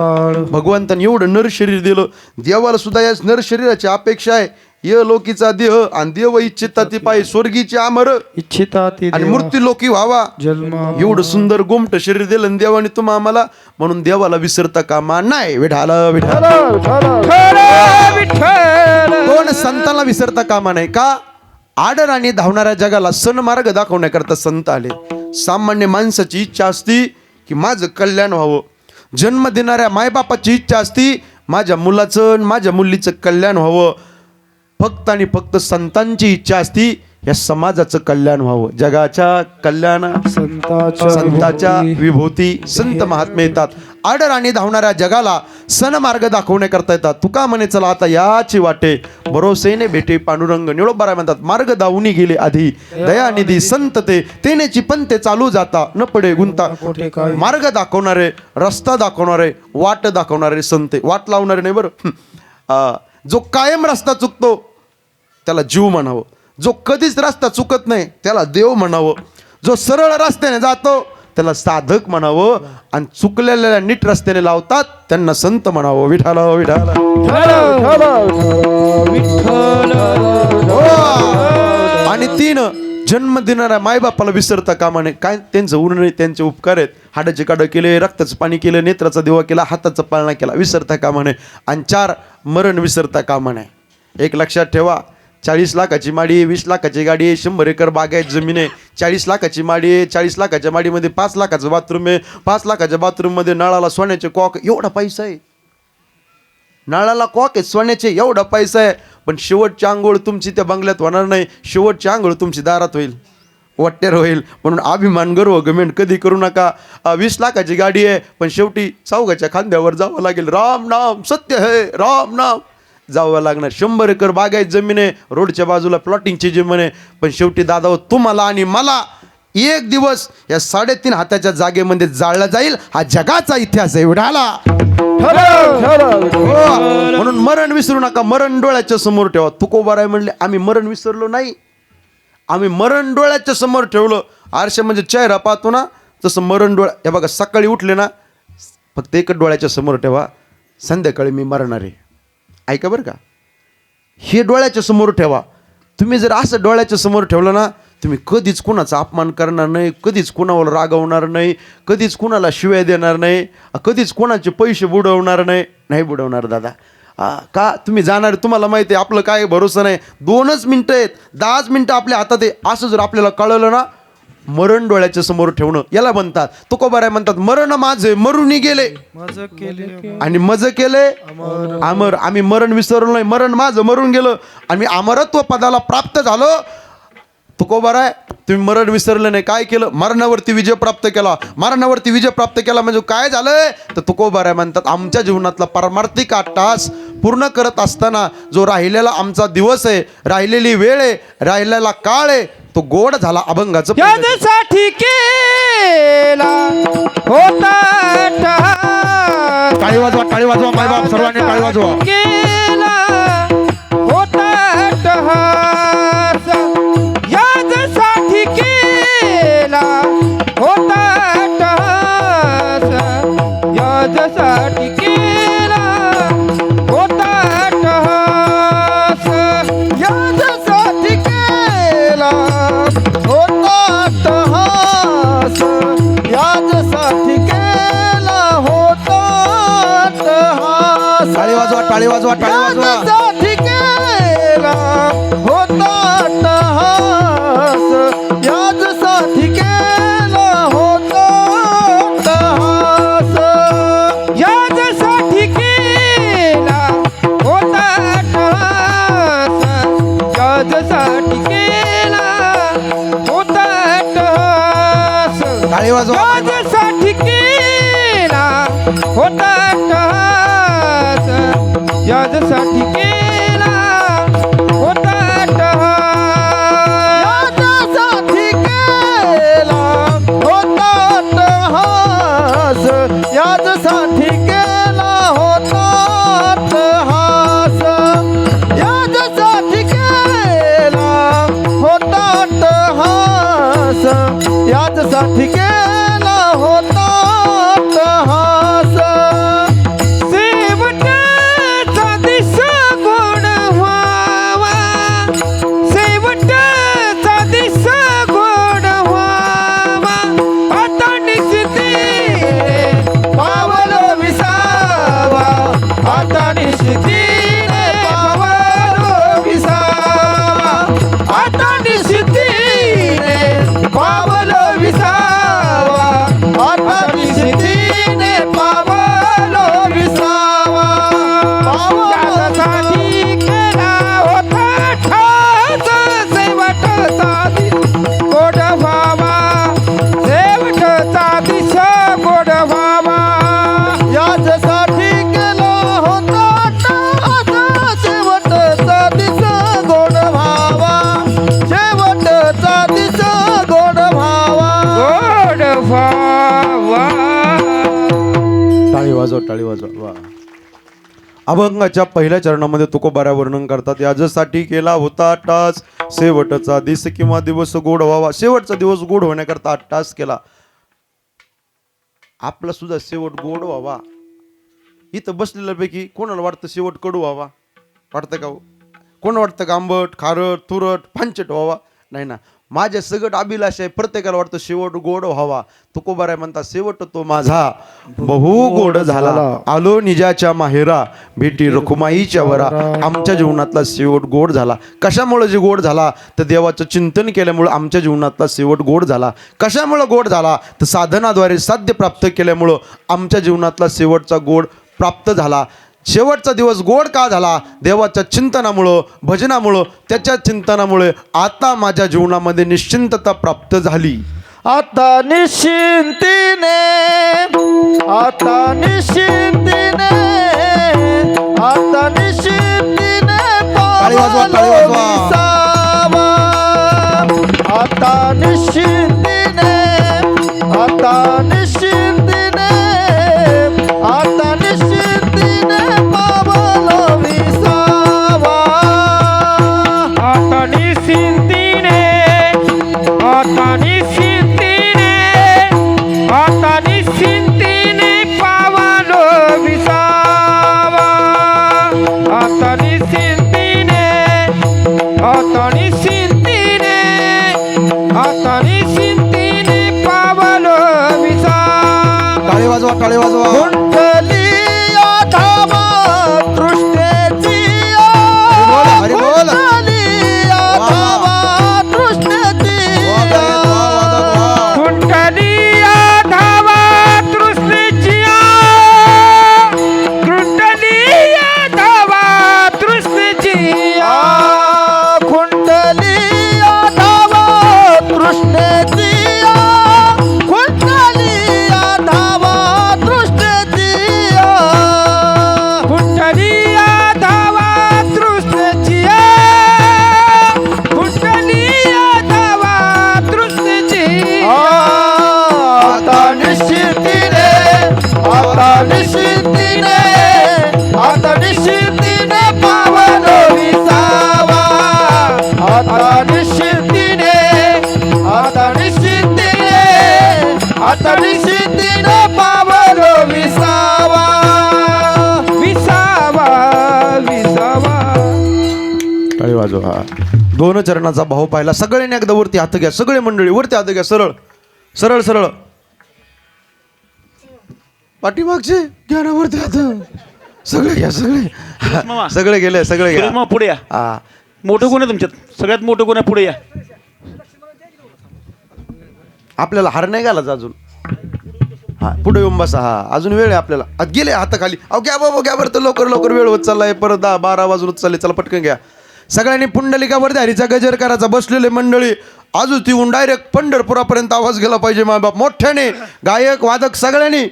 Speaker 1: भगवंताने एवढं नर शरीर दिलं. देवाला सुद्धा या नर शरीराची अपेक्षा आहे. य लोकीचा देह आणि देव इच्छिता ती पाय स्वर्गीची अमर
Speaker 3: इच्छिता ती
Speaker 1: आणि मृत्यू लोकी व्हावा.
Speaker 3: जन्म.
Speaker 1: एवढं सुंदर गोमट शरीर दिलं आणि देवाने तुम्हा आम्हाला. म्हणून देवाला विसरता कामा नाही. विठाला विठाला. दोन संतांना विसरता कामा नाही. का? आडर आणि धावणाऱ्या जगाला सन्मार्ग दाखवण्याकरता संत आले. सामान्य माणसाची इच्छा असती की माझं कल्याण व्हावं. जन्म देणाऱ्या मायबापाची इच्छा असती माझ्या मुलाचं माझ्या मुलीचं कल्याण व्हावं. फक्त आणि फक्त संतांची इच्छा असती या समाजाचं कल्याण व्हावं. जगाच्या कल्याण संताच्या विभूती संत महात्मे येतात. आडर आणि धावणाऱ्या जगाला सन्मार्ग दाखवण्याकरता येतात. तुका म्हणे चला आता याची वाटे भरोसेने भेटे पांडुरंग निळोबाराय म्हणतात. मार्ग दावूनी गेले आधी दयानिधी संत ते तेनेची पंते चालू जाता न पडे गुंता. मार्ग दाखवणारे, रस्ता दाखवणारे, वाट दाखवणारे संत. वाट लावणारे नाही बरं. जो कायम रस्ता चुकतो त्याला जीव म्हणावं. जो कधीच रस्ता चुकत नाही त्याला देव म्हणावं. जो सरळ रस्त्याने जातो त्याला साधक म्हणावं. आणि चुकलेल्या नीट रस्त्याने लावतात त्यांना संत म्हणावं. विठाला विठाला. आणि 3 जन्म देणाऱ्या मायबापाला विसरता कामा नये. काय त्यांचं उरण नाही, त्यांचे उपकार आहेत. हाडाचे काढं केले, रक्ताचं पाणी केलं, नेत्राचा दिवा केला, हाताचा पाळणा केला, विसरता कामा नये. आणि 4 मरण विसरता कामा नये. एक लक्षात ठेवा. 40 लाखाची माडी आहे, 20 लाखाची गाडी आहे, 100 एकर बागायत जमीन आहे. 40 लाखाची माडी आहे, 40 लाखाच्या माडीमध्ये 5 लाखाचं बाथरूम आहे. 5 लाखाच्या बाथरूममध्ये नळाला सोन्याचे कॉक. एवढा पैसा आहे. नळाला कॉक आहे सोन्याचे, एवढा पैसा आहे. पण शेवटची आंघोळ तुमची त्या बंगल्यात होणार नाही. शेवटची आंघोळ तुमची दारात होईल, वाट्यार होईल. म्हणून अभिमान गर्व गमेंट कधी करू नका. 20 लाखाची गाडी आहे पण शेवटी चौघाच्या खांद्यावर जावं लागेल. राम नाम सत्य है, राम नाम. जावं लागणार. 100 एकर बागायत जमीन आहे, रोडच्या बाजूला प्लॉटिंगची जमीन आहे. पण शेवटी दादा तुम्हाला आणि मला एक दिवस या 3.5 हाताच्या जागेमध्ये जाळला जाईल. हा जगाचा इतिहास आहे विढाला. म्हणून मरण विसरू नका. मरण डोळ्याच्या समोर ठेवा. तुकोबाराय म्हणले आम्ही मरण विसरलो नाही, आम्ही मरण डोळ्याच्या समोर ठेवलं. आरशा म्हणजे चेहरा पाहतो ना, तसं मरण डोळ्या. हे बघा सकाळी उठले ना फक्त एक डोळ्याच्या समोर ठेवा, संध्याकाळी मी मरणार आहे. ऐका बरं का, हे डोळ्याच्या समोर ठेवा. तुम्ही जर असं डोळ्याच्या समोर ठेवलं ना, तुम्ही कधीच कुणाचा अपमान करणार नाही, कधीच कुणावर रागवणार नाही, कधीच कुणाला शिव्या देणार नाही, कधीच कुणाचे पैसे बुडवणार नाही बुडवणार दादा. का तुम्ही जाणार, तुम्हाला माहिती आहे आपलं काय भरोसा नाही. 2च मिनटं आहेत, 10च मिनटं आपल्या हातात आहे. असं जर आपल्याला कळलं ना, मरण डोळ्याच्या समोर ठेवणं याला म्हणतात. तुकोबाराय म्हणतात मरण माझे मरुनी गेले आणि मज केले अमर. आम्ही मरण विसरलो नाही, मरण माझं मरून गेलं आणि मी अमरत्व पदाला प्राप्त झालो. तुकोबाराय तुम्ही मरण विसरलं नाही, काय केलं? मरणावरती विजय प्राप्त केला. मरणावरती विजय प्राप्त केला म्हणजे काय झालंय? तर तुकोबाराय म्हणतात आमच्या जीवनातला परमार्थिक 8 तास पूर्ण करत असताना जो राहिलेला आमचा दिवस आहे, राहिलेली वेळ आहे, राहिलेला काळ आहे, तो गोड झाला अभंगाचं.
Speaker 2: यासाठी केला होता
Speaker 1: टाळी वाजवा, टाळी वाजवा मायबाप, सर्वांनी टाळी वाजवा.
Speaker 2: केला होता यासाठी केला होता यासाठी केला होता यासाठी केला होता यासाठी केला होता.
Speaker 1: टाळी वाजवा, टाळी वाजवा, टाळी वाजवा.
Speaker 2: यासाठी केला होता यासाठी केला होता यासाठी केला होता यासाठी केला होता
Speaker 1: टाळी वाजवा.
Speaker 2: यासाठी केला होता यासाठी केला होता यासाठी केला होता यासाठी केला होता यासाठी केला होता यासाठी केला होता. शेवटचा दिस गोड व्हावा, शेवटचा दिस गोड व्हावा, आता निश्चिती पावलो विसावा, आता निश्चितीने पावलो विसावा, आता निश्चितीने पावलो विसावा, आता निश्चितीने पावलो विसावा. यासाठी केला होता ठास शेवटचा दिस गोड व्हावा, शेवटचा दिस गोड व्हावा. यासाठी केला होता ठास शेवटचा दिस गोड व्हावा, शेवटचा दिस गोड व्हावा, गोड व्हावा.
Speaker 1: टाळी वाजवा, टाळी वाजवा. वा. अभंगाच्या पहिल्या चरणामध्ये तुकोबाराय वर्णन करतात याच्यासाठी केला होता टास शेवटचा दिस किंवा दिवस गोड व्हावा. शेवटचा दिवस गोड होण्याकरता 8 तास केला. आपला सुद्धा शेवट गोड व्हावा. इथं बसलेल्यापैकी कोणाला वाटतं शेवट कडू व्हावा? वाटतं का? कोण वाटतं का आंबट, खारट, तुरट, पांचट व्हावा? नाही ना. माझ्या सगट अभिलाष आहे, प्रत्येकाला वाटतं शेवट गोड व्हावा. तुकोबाराय म्हणतात शेवट तो माझा बहु गोड झाला, आलो निजाच्या माहेरा, भेटी रखुमाईच्या वरा. आमच्या जीवनातला शेवट गोड झाला. कशामुळे जे गोड झाला? तर देवाचं चिंतन केल्यामुळं आमच्या जीवनातला शेवट गोड झाला. कशामुळं गोड झाला? तर साधनाद्वारे साध्य प्राप्त केल्यामुळं आमच्या जीवनातला शेवटचा गोड प्राप्त झाला. शेवटचा दिवस गोड का झाला? देवाच्या चिंतनामुळं, भजनामुळं, त्याच्या चिंतनामुळे आता माझ्या जीवनामध्ये निश्चिंतता प्राप्त झाली.
Speaker 3: आता निश्चिंतीने, आता निश्चिंतीने, आता निश्चिंतीने
Speaker 1: टाळी वाजवा, टाळी वाजवा.
Speaker 3: विसावा. आता निश्चिंतीने, आता निश्चिंतीने, आता निश्चिंतीने पावलो विसावा.
Speaker 2: आता निश्चिंतीने, आता निश्चिंतीने, आता निश्चिंतीने पावलो विसावा. आता निश्चिंतीने, आता निश्चिंतीने, आता निश्चिंतीने पावलो विसावा.
Speaker 1: टाळी वाजवा, टाळी वाजवा.
Speaker 3: कुंडली धावा तृष्णेची,
Speaker 1: हरी बोल.
Speaker 3: कुंडली धावा तृष्णेची.
Speaker 2: कुंडलिया धावा तृष्णेचिया, कुंडलिया धावा तृष्णेचिया.
Speaker 3: कुंडली धावा तृष्णेची, कुंडली धावा तृष्णेची.
Speaker 2: कुंडलिया धावा तृष्णेचिया, कुंडलिया धावा तृष्णेचिया.
Speaker 3: आता निश्चितीने, आता निश्चितीने, आता निश्चितीने पावलो विसावा. आता निश्चितीने, आता निश्चितीने, आता निश्चितीने पावलो विसावा.
Speaker 2: विसावा, विसावा.
Speaker 1: टाळी वाजवा. दोन चरणाचा भाव पाहिला. सगळ्यांनी एकदा वरती हात घ्या. सगळे मंडळी वरती हात घ्या. सरळ सरळ सरळ. पाठीमागचे घ्या ना वरती हात. सगळे घ्या,
Speaker 4: मामा.
Speaker 1: सगळे सगळे गेले, सगळे
Speaker 4: सुरेश
Speaker 1: घ्या.
Speaker 4: मामा पुढे या.
Speaker 1: हा,
Speaker 4: मोठं कोण आहे तुमच्यात? सगळ्यात मोठं कोण आहे? पुढे या.
Speaker 1: आपल्याला हार नाही घालायचा अजून. हा, पुढे येऊन बसा. हा, अजून वेळ आहे आपल्याला. आत गेले हात खाली. अहो घ्या बाबा, घ्या बरं. तर लवकर लवकर वेळ होत चाललाय. परत 10-12 वाजून चालले. चला पटकन घ्या. सगळ्यांनी पुंडलिकावरती हरीचा गजर करायचा. बसलेले मंडळी अजून तिहून डायरेक्ट पंढरपुरापर्यंत आवाज गेला पाहिजे. मायबाप मोठ्याने, गायक वादक सगळ्यांनी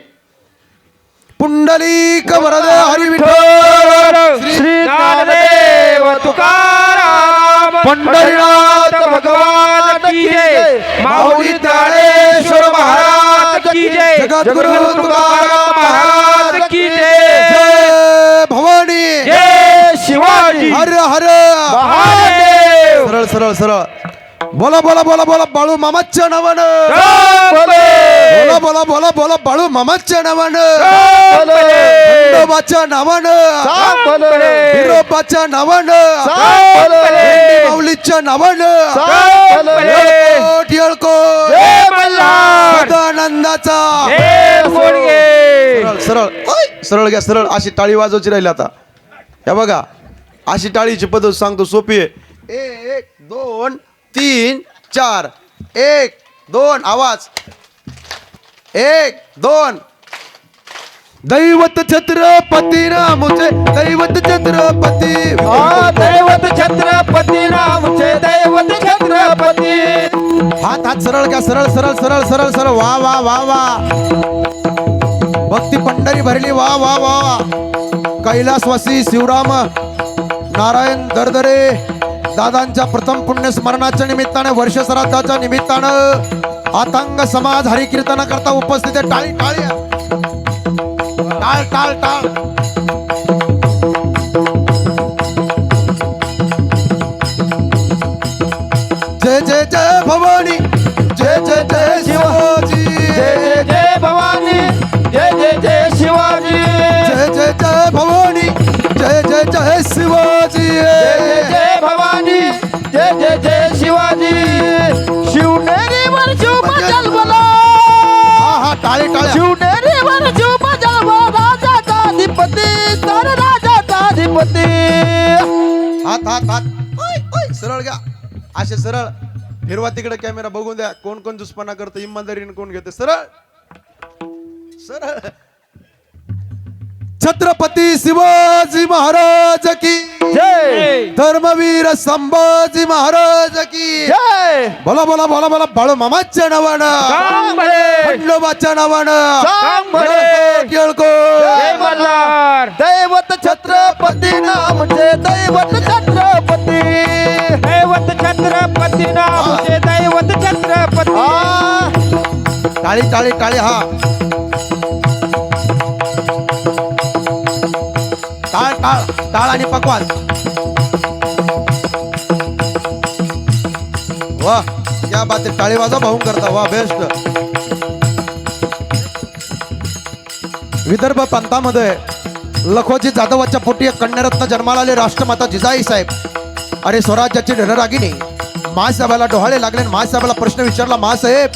Speaker 1: पुंडलिक वरदे हरी विठ्ठल
Speaker 2: श्री ज्ञानदेव तुकाराम पंढरीनाथ भगवान की जय. माऊली ज्ञानेश्वर महाराज की जय.
Speaker 1: जगद्गुरु
Speaker 2: तुकाराम महाराज की जय.
Speaker 1: जय भवानी,
Speaker 2: जय शिवाजी.
Speaker 1: हर हर
Speaker 2: महादेव.
Speaker 1: सरळ सरळ सरळ. बोला बोला बोला बोला बाळू मामाच्या नावानं. बोला बोला बोला बोला बाळू मामाच्या नावानं. खंडोबाच्या नावानं. हिरोबाच्या नावानं. माऊलीच्या नावानं. येळकोट येळकोट
Speaker 2: जय मल्हार.
Speaker 1: सदानंदाचा.
Speaker 2: जय बोडगे.
Speaker 1: सरळ सरळ. ओय, सरळ घ्या. सरळ अशी टाळी वाजवायची राहिली आता. हे बघा, अशी टाळीची पद्धत सांगतो, सोपी आहे. 1 2 3 4. 1 2 आवाज. 1 2. दैवत छत्रपती रामचे, दैवत छत्रपती.
Speaker 3: दैवत छत्रपती रामचे, दैवत छत्रपती.
Speaker 1: हात हात सरळ घ्या. सरळ सरळ सरळ सरळ सरळ. वा वा वा वा. भक्ती पंढरी भरली. वा वा वा. कैलासवासी शिवराम नारायण दरदरे दादांच्या प्रथम पुण्य स्मरणाच्या निमित्ताने, वर्ष श्राद्धाच्या निमित्तानं आतांग समाज हरिकीर्तना करता उपस्थित आहे. टाळी टाळी. टाळ टाळ टाळ. जय जय जय भवानी, जय जय जय शिवाजी.
Speaker 3: जय जय जय भवानी, जय जय जय शिवाजी.
Speaker 1: जय जय जय भवानी, जय जय जय शिवाजी.
Speaker 3: जय जय जय भवानी, जय जय जय शिवाजी. शिवनेरीवर शिव जन्मला,
Speaker 1: हा हा टाळे टाळे.
Speaker 3: शिवनेरीवर शिव जन्मला. राजाचा अधिपती, तर राजाचा अधिपती.
Speaker 1: हात हात हात. ओय, ओय, सरळ घ्या. असे सरळ फिरवा. तिकडे कॅमेरा बघून द्या. कोण कोण दुष्पणा करतो, इमानदारीने कोण घेते. सरळ सरळ. छत्रपती शिवाजी महाराज की
Speaker 3: जय.
Speaker 1: धर्मवीर संभाजी महाराज की
Speaker 3: जय.
Speaker 1: बोला बोला बोला बोला बाळू मामाच्या नावानं.
Speaker 2: सांग भले.
Speaker 1: खंडोबाच्या नावानं.
Speaker 3: सांग भले.
Speaker 2: जय
Speaker 1: येळकोट.
Speaker 2: मल्हार.
Speaker 3: दैवत छत्रपती नामचे, दैवत छत्रपती.
Speaker 1: टाळी टाळी टाळी हा टाळ टाळ टाळ आणि पकवान. वा क्या बात आहे. टाळी वाजा भाऊन करता. वा बेस्ट. विदर्भ प्रांतामध्ये लखोजी जाधवाच्या पोटी एक कन्यारत्न जन्माला आले राष्ट्रमाता जिजाई साहेब. अरे स्वराज्याची रणरागिणी. महासाहेबाला डोहाळे लागले. महासाहेबाला प्रश्न विचारला, महासाहेब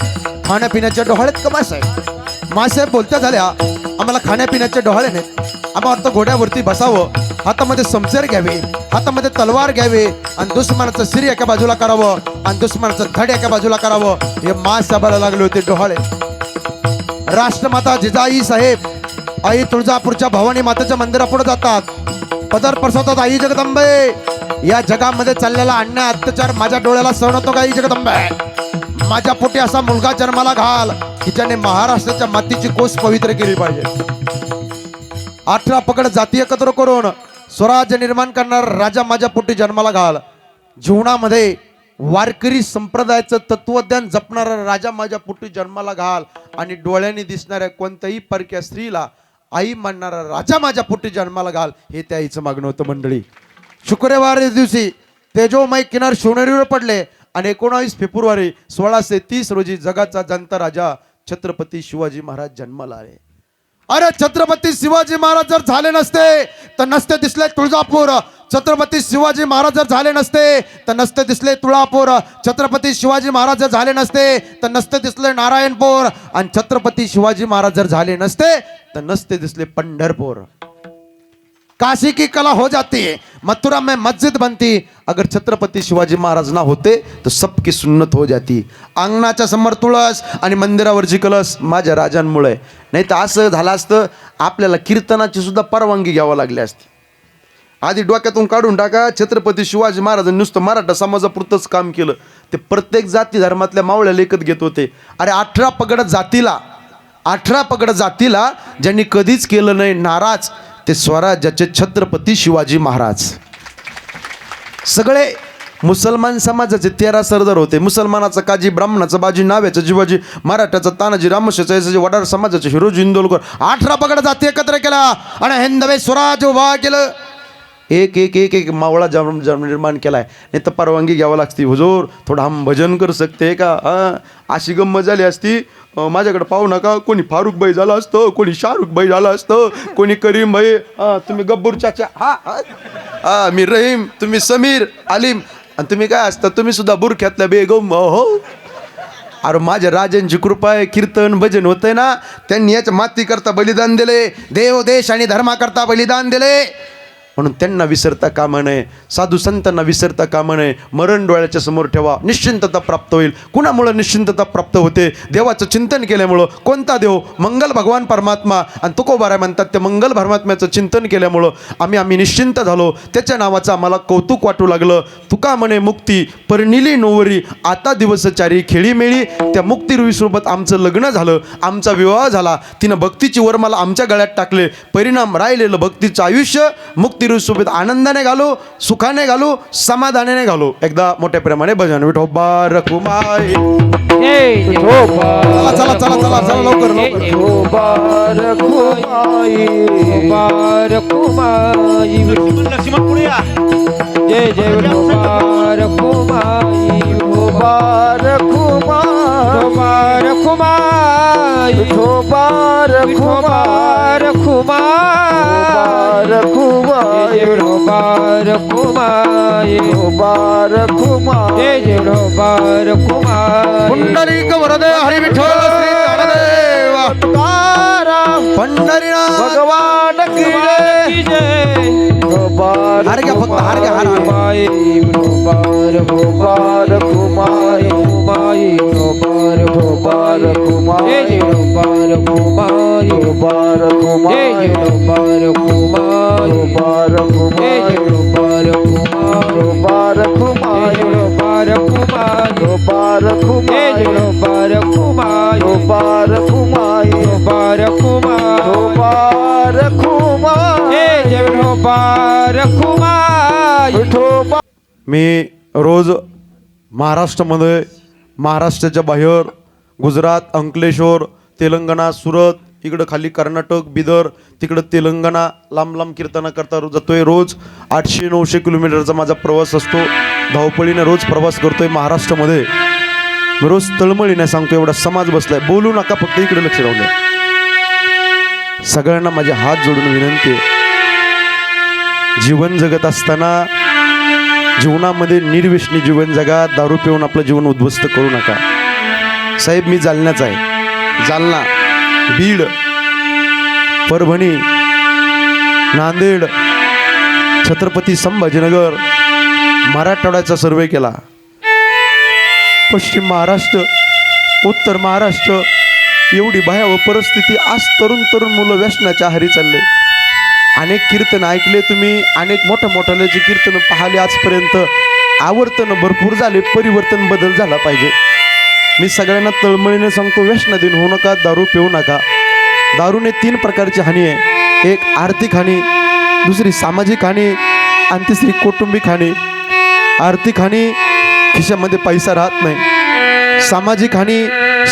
Speaker 1: खाण्यापिण्याचे डोहाळेत का महासाहेब? महासाहेब बोलत्या झाल्या, आम्हाला खाण्यापिण्याचे डोहाळे नाहीत. आम्हाला तर घोड्यावरती बसावं, हातामध्ये समशेर घ्यावे, हातामध्ये तलवार घ्यावे आणि दुश्मनाचं सिर एका बाजूला करावं आणि दुश्मनाचं धड एका बाजूला करावं. हे महासाहेबाला लागले होते डोहाळे. राष्ट्रमाता जिजाई साहेब आई तुळजापूरच्या भवानी मातेच्या मंदिरापुढे जातात. पदर पसरवतात, आई जगदंबे या जगामध्ये चाललेला अन्याय अत्याचार माझ्या डोळ्याला सहन होतो का? आई जगदंबे माझ्या पोटी असा मुलगा जन्माला घाल की ज्याने महाराष्ट्राच्या मातीची कोस पवित्र केली पाहिजे. 18 पगड जाती एकत्र करून स्वराज्य निर्माण करणार राजा माझ्या पोटी जन्माला घाल. जीवनामध्ये वारकरी संप्रदायाचं तत्वज्ञान जपणारा राजा माझ्या पोटी जन्माला घाल. आणि डोळ्यांनी दिसणाऱ्या कोणत्याही परक्या स्त्रीला आई मानणारा राजा माझ्या पोटी जन्माला घाल. हे त्या आईचं मागणं होतं मंडळी. शुक्रवार दिवशी तेजोमय किनार शिवनेरीवर पडले आणि 19 फेब्रुवारी 1630 रोजी जगाचा जनता राजा छत्रपती शिवाजी महाराज जन्माला आले. अरे छत्रपती शिवाजी महाराज जर झाले नसते तर नसते दिसले तुळजापूर. छत्रपती शिवाजी महाराज जर झाले नसते तर नसते दिसले तुळापूर. छत्रपती शिवाजी महाराज जर झाले नसते तर नसते दिसले नारायणपूर. आणि छत्रपती शिवाजी महाराज जर झाले नसते तर नसते दिसले पंढरपूर. काशी की कला हो जाती है, मथुरा में मस्जिद बनती. अगर छत्रपती शिवाजी महाराज ना होते तो सबकी सुन्नत हो जाती. अंगणाच्या समोर तुळस आणि मंदिरावरची कलस माझ्या राजांमुळे. नाही तर असं झालं असतं आपल्याला कीर्तनाची सुद्धा परवानगी घ्यावी लागली असती. आधी डोक्यातून काढून टाका. छत्रपती शिवाजी महाराजांनी नुसतं मराठा समाजापुरतंच काम केलं. ते प्रत्येक जाती धर्मातल्या मावळ्या लेखत घेत होते. अरे 18 पगड जातीला ज्यांनी कधीच केलं नाही नाराज ते स्वराज्याचे छत्रपती शिवाजी महाराज. सगळे मुसलमान समाजाचे 13 सरदार होते. मुसलमानाचा काजी, ब्राह्मणाचा बाजी, नाव्याचा जिवाजी, मराठ्याचा तानाजी, रामशेचा वडार समाजाचे हिरोजी इंदोलकर. 18 पगड जाती एकत्र केला आणि हिंदवे स्वराज्य उभा केलं. एक एक एक एक मावळा जन्म निर्माण केलाय. नाही तर परवानगी घ्यावं लागते. हुजूर थोडं हम भजन कर सकते का? अशी गंमत झाली असती. माझ्याकडे पाहू नका. कोणी फारुख भाई झालं असतं, कोणी शाहरुख भाई झालं असतं, कोणी करीम भाई, तुम्ही गब्बूर चाचा, हा मी रहीम, तुम्ही समीर आलिम, आणि तुम्ही काय असता? तुम्ही सुद्धा बुरख्यातल्या बेगम. हो अरे माझ्या राजांची कृपा आहे. कीर्तन भजन होतंय ना. त्यांनी याच्या माती करता बलिदान दिले. देव देश आणि धर्माकरता बलिदान दिले. म्हणून त्यांना विसरता कामा नये. साधू संतांना विसरता कामा नये. मरण डोळ्याच्या समोर ठेवा. निश्चिंतता प्राप्त होईल. कुणामुळं निश्चिंतता प्राप्त होते? देवाचं चिंतन केल्यामुळं. कोणता देव? मंगल भगवान परमात्मा. आणि तुकोबाराय म्हणतात त्या मंगल परमात्म्याचं चिंतन केल्यामुळं आम्ही निश्चिंत झालो. त्याच्या नावाचं आम्हाला कौतुक वाटू लागलं. तुका म्हणे मुक्ती परनिली नोवरी, आता दिवसचारी खेळीमेळी. त्या मुक्तिरुईसोबत आमचं लग्न झालं, आमचा विवाह झाला. तिनं भक्तीची वरमाला आमच्या गळ्यात टाकले. परिणाम राहिलेलं भक्तीचं आयुष्य मुक्तिरुईसोबत आनंदाने घालू, सुखाने घालू, समाधानाने घालू. एकदा मोठ्या प्रेमाने भजन. विठोबा रखुमाई. चला चला चला चला चला लवकर लवकर.
Speaker 4: लक्ष्मण पुढे या.
Speaker 3: जय जय विठोबा रखुमाई. विठोबा रखुमाई. विठोबा रखुमाई.
Speaker 1: पुंडलिक वरदे हरी विठ्ठल श्री ज्ञानदेव पंढरीनाथ
Speaker 3: भगवान की जय.
Speaker 1: हार घ्या फक्त हार घ्या. हार मी रोज महाराष्ट्रामध्ये, महाराष्ट्राच्या बाहेर गुजरात, अंकलेश्वर, तेलंगणा, सुरत, इकडं खाली कर्नाटक, बिदर, तिकडं तेलंगणा, लांब लांब कीर्तना करता जातोय. रोज 800-900 किलोमीटरचा माझा प्रवास असतो. धावपळीने रोज प्रवास करतोय महाराष्ट्रामध्ये. मी रोज तळमळीने सांगतो, एवढा समाज बसलाय, बोलू नका, फक्त इकडे लक्ष राहू द्या. सगळ्यांना माझे हात जोडून विनंती आहे, जीवन जगत असताना जीवनामध्ये निर्व्यसनी जीवन जगा. दारू पिऊन आपलं जीवन उद्ध्वस्त करू नका. साहेब, मी जालन्याचा आहे. जालना, बीड, परभणी, नांदेड, छत्रपती संभाजीनगर, मराठवाड्याचा सर्वे केला. पश्चिम महाराष्ट्र, उत्तर महाराष्ट्र, एवढी भयावह परिस्थिती. आज तरुण मुलं व्यसनाच्या आहारी चालले. अनेक कीर्तन ऐकले तुम्ही, अनेक मोठ्या जे कीर्तन पाहिले आजपर्यंत. आवर्तन भरपूर झाले, परिवर्तन बदल झाला पाहिजे. मी सगळ्यांना तळमळीने सांगतो, व्यसनाधीन होऊ नका, दारू पिऊ नका. दारूने 3 प्रकारची हानी आहे. एक आर्थिक हानी, दुसरी सामाजिक हानी आणि तिसरी कौटुंबिक हानी. आर्थिक हानी, खिशामध्ये पैसा राहत नाही. सामाजिक हानी,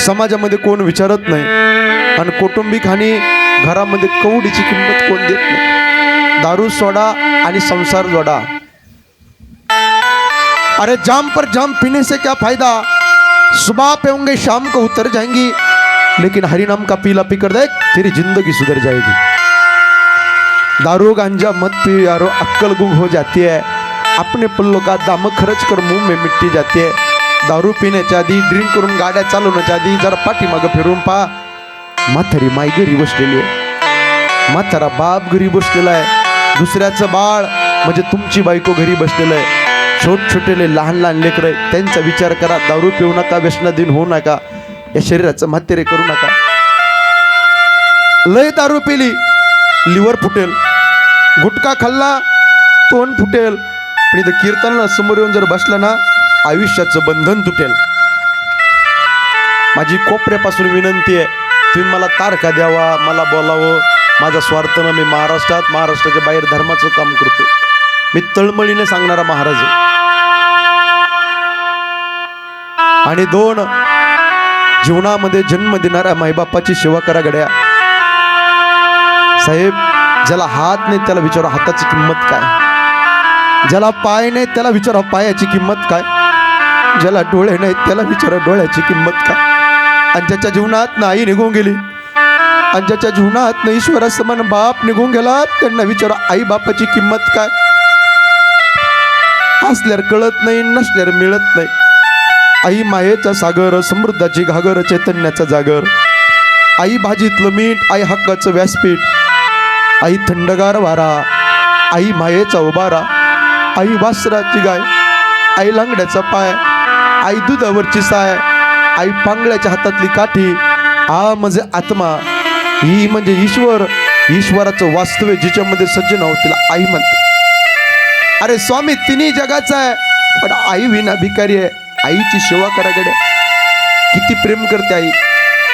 Speaker 1: समाजामध्ये कोण विचारत नाही. आणि कौटुंबिक हानी, घरामध्ये कवडीची किंमत कोण देत नाही. दारू सोडा आणि संसार जोडा. अरे जाम पर जाम पीने से क्या फायदा, सुबह पे होंगे शाम को उतर जाएंगी, लेकिन हरि नाम का पीला पीकर देख तेरी जिंदगी सुधर जाएगी. दारू गांजा मत पी यारो, अक्कल गुम हो जाती है. अपने पल्लों का दाम खर्च कर मुंह में मिट्टी जाती है. दारू पिण्याच्या आधी, ड्रिंक करून गाड्या चालवण्याच्या आधी जरा पाठीमागं फिरून पहा. म्हातारी माई घरी बसलेली आहे, म्हातारा बाप घरी बसलेला आहे, दुसऱ्याचं बाळ म्हणजे तुमची बायको घरी बसलेलं आहे. छोटेले लहान लेकरं आहे, त्यांचा विचार करा. दारू पिऊ नका, व्यसनाधीन होऊ नका, या शरीराचं म्हातेरे करू नका. लय दारू पिली लिव्हर फुटेल, गुटखा खाल्ला तोंड फुटेल, पण इथं कीर्तनाला समोर येऊन जर बसला ना, आयुष्याचं बंधन तुटेल. माझी कोपऱ्यापासून विनंती आहे, तुम्ही मला तारखा द्यावा, मला बोलावं. माझा स्वार्थ न, मी महाराष्ट्राच्या बाहेर धर्माचं काम करतोय. मी तळमळीने सांगणारा महाराज आहे. आणि 2, जीवनामध्ये जन्म देणाऱ्या माईबापाची सेवा करा गड्या. साहेब, ज्याला हात नाही त्याला विचारा हाताची किंमत काय, ज्याला पाय नाही त्याला विचारा पायाची किंमत काय, ज्याला डोळे नाहीत त्याला विचारा डोळ्याची किंमत काय. आणि ज्याच्या जीवनात आई निघून गेली, आणि ज्याच्या जीवनात ईश्वरासमान बाप निघून गेला, त्यांना विचारा आई बापाची किंमत काय. असल्यावर कळत नाही, नसल्यावर मिळत नाही. आई मायेचा सागर, समृद्धाची घागर, चैतन्याचा जागर. आई भाजीतलं मीठ, आई हक्काचं व्यासपीठ, आई थंडगार वारा, आई मायेचा उबारा, आई वासराची गाय, आई लांगड्याचा पाय, आई दुधावरची साय, आई पांगळ्याच्या हातातली काठी. आ म्हणजे आत्मा, ही म्हणजे ईश्वर, ईश्वराचं वास्तव्य जिच्यामध्ये सज्जन आहोत तिला आई म्हणते. अरे स्वामी तिन्ही जगाचा आहे, पण आई विना भिकारी आहे. आईची सेवा करा गड्या. किती प्रेम करते आई,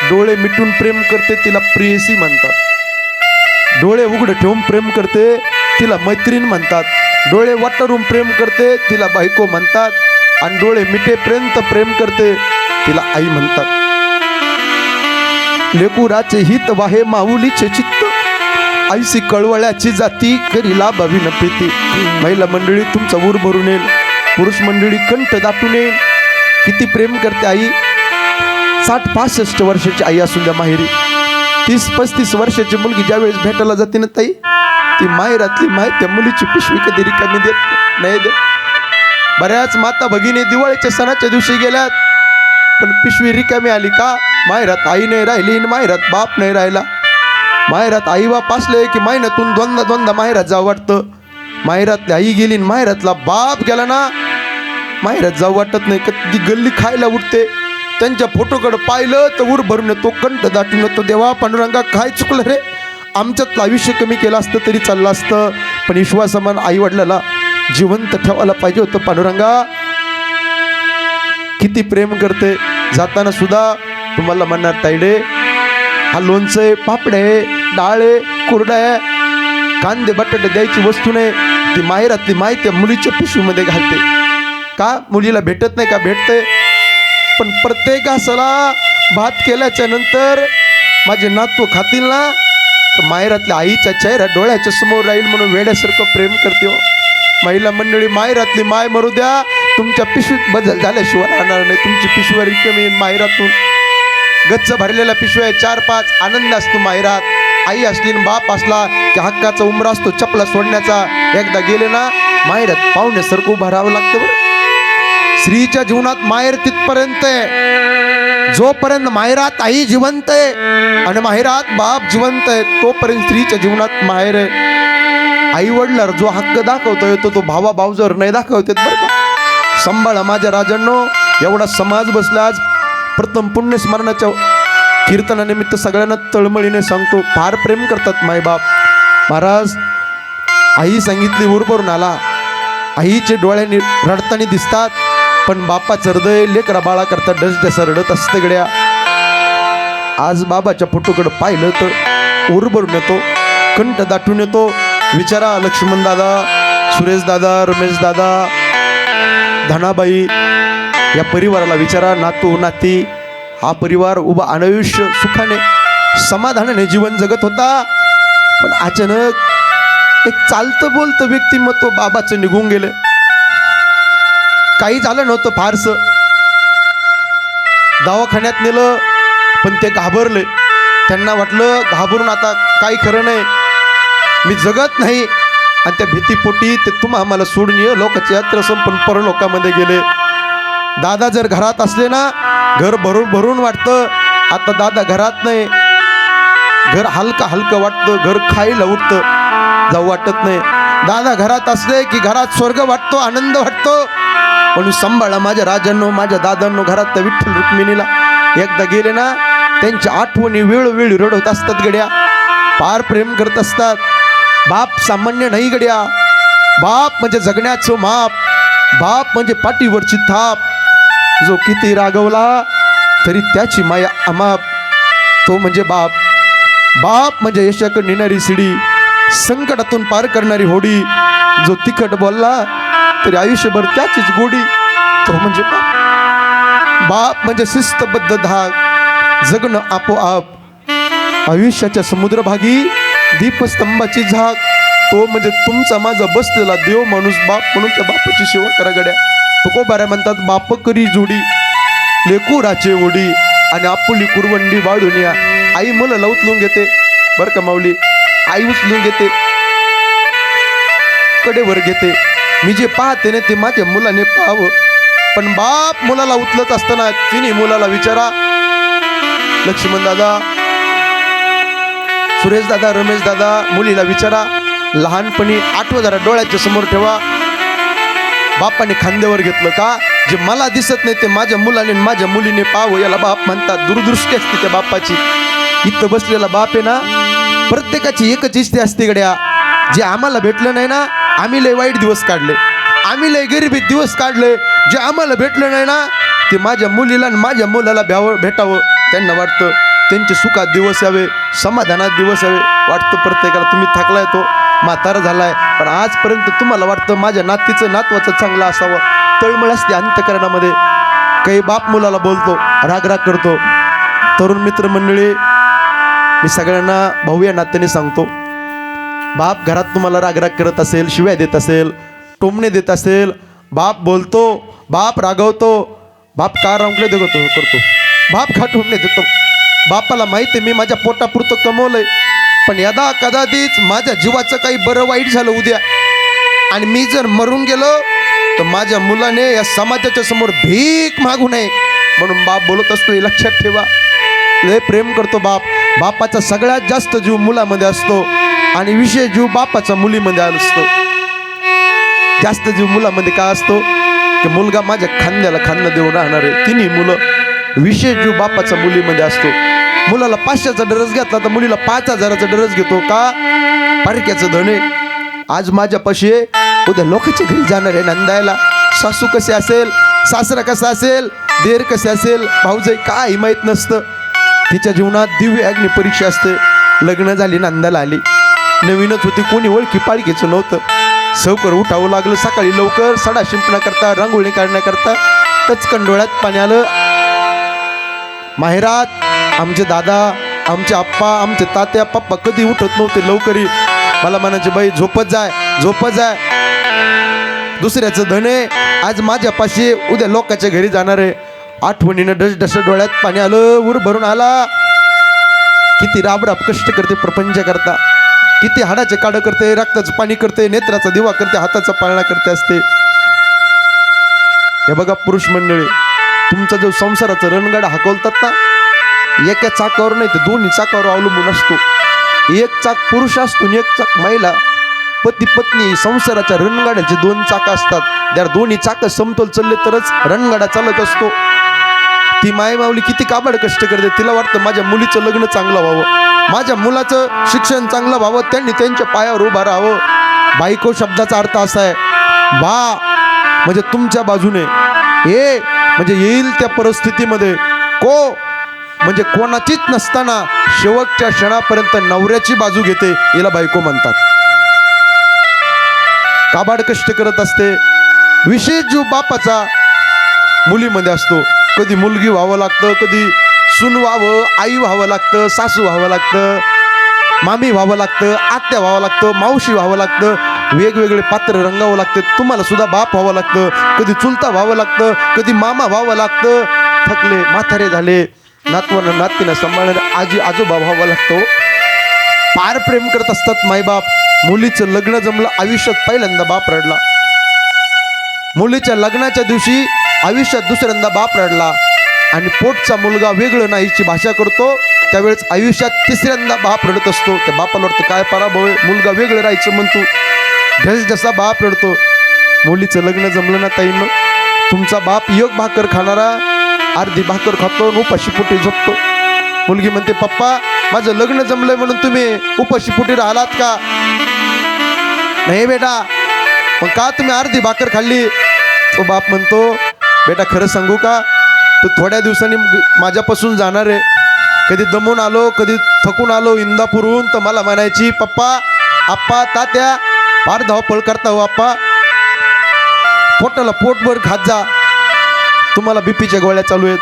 Speaker 1: डोळे मिटून प्रेम करते, तिला प्रेयसी म्हणतात. डोळे उघडे ठेवून प्रेम करते, तिला मैत्रीण म्हणतात. डोळे वाटरून प्रेम करते, तिला बायको म्हणतात. आणि डोळे मिटेपर्यंत प्रेम करते, तिला आई म्हणतात. लेकुराचे हित वाहे माऊलीचे चित्त, ऐसी कळवळ्याची जाती करीला बावी न प्रीती. महिला मंडळी तुमचा ऊर भरून येईल, पुरुष मंडळी कंठ दाटून येईल. किती प्रेम करते आई. 60-65 वर्षाची आई असून द्या माहेरी, 30-35 वर्षाची मुलगी ज्यावेळेस भेटायला जाते ना ताई, ती माहेरातली माय त्या मुलीची पिशवी कधी रिकामी देत नाही. बऱ्याच माता भगिनी दिवाळीच्या सणाच्या दिवशी गेल्यात, पण पिशवी रिकामी आली का? माहेरात आई नाही राहिली, माहेरात बाप नाही राहिला. माहेरात आई बाप असले की महिन्यातून दोनदा माहेरात जावं वाटतं. माहेरातली आई गेली, माहेरातला बाप गेला ना, माहेरात जाऊ वाटत नाही. कधी गल्ली खायला उठते. त्यांच्या फोटोकडे पाहिलं तर उर भरून येतो, कंठ दाटून येतो. देवा पांडुरंगा, काय चुकलं रे, आमच्यातलं आयुष्य कमी केलं असतं तरी चाललं असतं, पण विश्वासमान आई वडिलाला जिवंत ठेवायला पाहिजे होतं. पांडुरंगा किती प्रेम करते. जाताना सुद्धा तुम्हाला म्हणणार, ताईडे हा लोणचं, पापडे, डाळे, कुरड्या, कांदे बटाटे द्यायची वस्तू नाही. ती माहेरातली माय त्या मुलीच्या पिशवीमध्ये घालते. का? मुलीला भेटत नाही का? भेटते, पण प्रत्येकाला भात केल्याच्या नंतर माझे नातू खातील ना तर माहेरातल्या आईच्या चेहरा डोळ्याच्या समोर राहील म्हणून वेड्यासारखं प्रेम करते हो. महिला मंडळी, माहेरातली माय मरू द्या, तुमच्या पिशवीत बदल झाल्याशिवाय राहणार नाही. तुमची पिशवी रिकामी येईल माहेरातून. गच्च भरलेल्या पिशव्या 4-5 आनंद असतो माहेरात. आई असली न बाप असला की हक्काचा उमरा असतो चपला सोडण्याचा. एकदा गेले ना माहेरात पाहुण्यासारखं उभं राहावं लागतं बरं. स्त्रीच्या जीवनात माहेर तिथपर्यंत आहे, जोपर्यंत माहेरात आई जिवंत आहे आणि माहेरात बाप जिवंत आहे तोपर्यंत स्त्रीच्या जीवनात माहेर आहे. आई वडिलांवर जो हक्क दाखवता येतो तो भावा भाऊजर नाही दाखवतात बरं का. सांभाळा माझ्या राजांनो, एवढा समाज बसला आज. प्रथम पुण्यस्मरणाच्या कीर्तनानिमित्त सगळ्यांना तळमळीने सांगतो, फार प्रेम करतात मायबाप. महाराज, आई सांगितली उरभरून आला. आईचे डोळ्याने रडताना दिसतात, पण बापाचं हृदय लेकरा बाळा करता डसडसा रडत असते गड्या. आज बाबाच्या फोटोकडे पाहिलं तर उरभरून येतो, कंठ दाटून येतो. विचारा लक्ष्मण दादा, सुरेश दादा, रमेश दादा, धनाबाई या परिवाराला विचारा. नातू नाती, हा परिवार उभा अनायुष्य सुखाने समाधानाने जीवन जगत होता. पण अचानक एक चालतं बोलतं व्यक्तिमत्व बाबाचं निघून गेले. काही झालं नव्हतं फारसं. दवाखान्यात नेलं पण ते घाबरले. त्यांना वाटलं घाबरून आता काही खरं नाही, मी जगत नाही. आणि त्या भीतीपोटी ते तुम्हा आम्हाला सोडून ये लोकांची यात्रा संपून परलोकामध्ये गेले. दादा जर घरात असले ना घर भरून भरून वाटतं. आता दादा घरात नाही, घर हलकं हलकं वाटतं, घर खायला उठतं, जाऊ वाटत नाही. दादा घरात असले की घरात स्वर्ग वाटतो, आनंद वाटतो. म्हणून सांभाळा माझ्या राजांनो, माझ्या दादांनो. घरात त्या विठ्ठल रुक्मिणीला एकदा गेले ना त्यांच्या आठवणी वेळोवेळी रडत असतात गड्या. फार प्रेम करत असतात. बाप सामान्य नाही गड्या. बाप म्हणजे जगण्याचं माप, बाप म्हणजे पाठीवरची थाप. जो किती रागवला तरी त्याची माया अमाप, तो म्हणजे बाप. बाप म्हणजे यशाकडे नेणारी शिडी, संकटातून पार करणारी होडी. जो तिखट बोलला तरी आयुष्यभर त्याचीच गोडी, तो म्हणजे बाप. बाप म्हणजे शिस्तबद्ध धाक, जगणं आपोआप. आयुष्याच्या समुद्रभागी दीपस्तंभाची झाक, तो म्हणजे तुमचा माझा बसलेला देव माणूस बाप. म्हणून त्या बापाची सेवा करा गड्या. तुकोबाऱ्या म्हणतात, बाप करी जोडी लेकुराचे ओढी आणि आपुली कुरवंडी वाढून या. आई मुलं उचलून घेते बरं का माऊली, आई उचलून घेते, कडेवर घेते. मी जे पाहते ना ते माझ्या मुलाने पाहावं. पण बाप मुलाला उचलत असताना तिन्ही मुलाला विचारा, लक्ष्मण दादा, सुरेश दादा, रमेश दादा, मुलीला विचारा. लहानपणी आठवं जरा डोळ्याच्या समोर ठेवा. बापाने खांद्यावर घेतलं का जे मला दिसत नाही ते माझ्या मुलाने माझ्या मुलीने पाहावं, याला बाप म्हणतात. दूरदृष्टी असते त्या बापाची. इथं बसलेला बाप आहे ना, प्रत्येकाची एकच इच्छा असते गड्या. जे आम्हाला भेटलं नाही ना, आम्ही लय वाईट दिवस काढले, आम्ही लय गरिबीत दिवस काढले. जे आम्हाला भेटलं नाही ना ते माझ्या मुलीला आणि माझ्या मुलाला भेटावं. त्यांना वाटतं त्यांचे सुखात दिवस यावे, समाधानात दिवस यावे. वाटतं प्रत्येकाला तुम्ही थकलाय, तो म्हातारा झालाय, पण आजपर्यंत तुम्हाला वाटतं माझ्या नातीचं नातवाचं चांगलं असावं. तळमळ असते अंतःकरणामध्ये. काही बाप मुलाला बोलतो, रागराग करतो. तरुण मित्रमंडळी, मी सगळ्यांना भाऊ या नात्याने सांगतो, बाप घरात तुम्हाला रागराग करत असेल, शिव्या देत असेल, टोमणे देत असेल, बाप बोलतो, बाप रागवतो, बाप का रांगले करतो, बाप का टोमणे देतो. बापाला माहिती आहे मी माझ्या पोटापुरतं कमवलंय, पण यदा कदाचित माझ्या जीवाचं काही बरं वाईट झालं उद्या आणि मी जर मरून गेलो तर माझ्या मुलाने या समाजाच्या समोर भीक मागू नये. म्हणून बाप बोलत असतो, हे लक्षात ठेवा. लय प्रेम करतो बाप. बापाचा सगळ्यात जास्त जीव मुलामध्ये असतो आणि विशेष जीव बापाचा मुलीमध्ये असतो. जास्त जीव मुलामध्ये का असतो की मुलगा माझ्या खांद्याला खांदा देऊन राहणार आहे. तिन्ही मुलं. विशेष जीव बापाचा मुलीमध्ये असतो. मुलाला 500चा डरस घेतला तर मुलीला 5000चा डरस घेतो का? पारक्याचं धन आहे. आज माझ्यापाशी उद्या लोकांच्या घरी जाणार आहे नंदायला. सासू कसे असेल, सासरा कसा असेल, देर कसे असेल, भाऊजाई काही माहीत नसतं. तिच्या जीवनात दिव्य अग्नी परीक्षा असते. लग्न झाली, नंदाला आली, नवीनच होती, कोणी ओळखी पाळखीचं नव्हतं. सवकर उठावं लागलं सकाळी लवकर, सडा शिंपण्याकरता, रांगोळी काढण्याकरता. टचकन डोळ्यात पाणी आलं. माहेरात आमचे दादा, आमचे आप्पा, आमचे तात्या पप्पा कधी उठत नव्हते लवकरी. मला म्हणायचे बाई झोपत जाय झोपत जाय. दुसऱ्याचं धन आहे. आज माझ्यापाशी उद्या लोकांच्या घरी जाणार आहे. आठवणीनं डस डोळ्यात पाणी आलं, उर भरून आला. किती राबराब कष्ट करते प्रपंच करता, किती हाडाचे काढ करते, रक्ताचं पाणी करते, नेत्राचा दिवा करते, हाताचा पाळणा करते असते. हे बघा पुरुष मंडळी, तुमचा जो संसाराचा रणगाडा हाकवतात ना, एका चाकावर नाही तर दोन्ही चाकावर अवलंबून असतो. एक चाक पुरुष असतो आणि एक चाक महिला. पती पत्नी संसाराच्या रणगाड्याचे दोन चाक असतात. त्या दोन्ही चाक समतोल चालले तरच रणगाडा चालत असतो. ती माय माऊली किती काबाड कष्ट करते. तिला वाटतं माझ्या मुलीचं लग्न चांगलं व्हावं, माझ्या मुलाचं शिक्षण चांगलं व्हावं, त्यांनी त्यांच्या पायावर उभं राहावं. बायको शब्दाचा अर्थ असा आहे, बा म्हणजे तुमच्या बाजूने, ये म्हणजे येईल त्या परिस्थितीमध्ये, को म्हणजे कोणाचीच नसताना शेवटच्या क्षणापर्यंत नवऱ्याची बाजू घेते, याला बायको म्हणतात. काबाड कष्ट करत असते. विशेष जीव बापाचा मुलीमध्ये असतो. कधी मुलगी व्हावं लागतं, कधी सून व्हावं, आई व्हावं लागतं, सासू व्हावं लागतं, मामी व्हावं लागतं, आत्या व्हावं लागतं, मावशी व्हावं लागतं, वेगवेगळे पात्र रंगावं लागतं. तुम्हाला सुद्धा बाप व्हावं लागतं, कधी चुलता व्हावं लागतं, कधी मामा व्हावं लागतं. थकले म्हातारे झाले, नातवांना नातीनं सांभाळणारे आजी आजोबा व्हावं लागतो. फार प्रेम करत असतात मायबाप. मुलीचं लग्न जमलं, आयुष्यात पहिल्यांदा बाप रडला. मुलीच्या लग्नाच्या दिवशी आयुष्यात दुसऱ्यांदा बाप रडला. आणि पोटचा मुलगा वेगळं नाहीची भाषा करतो, त्यावेळेस आयुष्यात तिसऱ्यांदा बाप रडत असतो. त्या बापाला वाटतं काय पराभव आहे, मुलगा वेगळं राहायचं म्हणतो. जसा बाप रडतो. मुलीचं लग्न जमलं ना ताईनं, तुमचा बाप एक भाकर खाणारा अर्धी भाकर खातो, उपाशी पोटी झोपतो. मुलगी म्हणते, पप्पा माझं लग्न जमलंय म्हणून तुम्ही उपाशी पोटी राहिलात का? नाही बेटा. मग का तुम्ही अर्धी भाकर खाल्ली? तो बाप म्हणतो, बेटा खरं सांगू का, तू थोड्या दिवसांनी माझ्यापासून जाणार आहे. कधी दमून आलो, कधी थकून आलो इंदापूरहून, तर मला म्हणायची, पप्पा आप्पा तात्या फार धावपळ करता हो आप्पा, पोटाला पोटभर खात जा. तुम्हाला बीपीच्या गोळ्या चालू आहेत,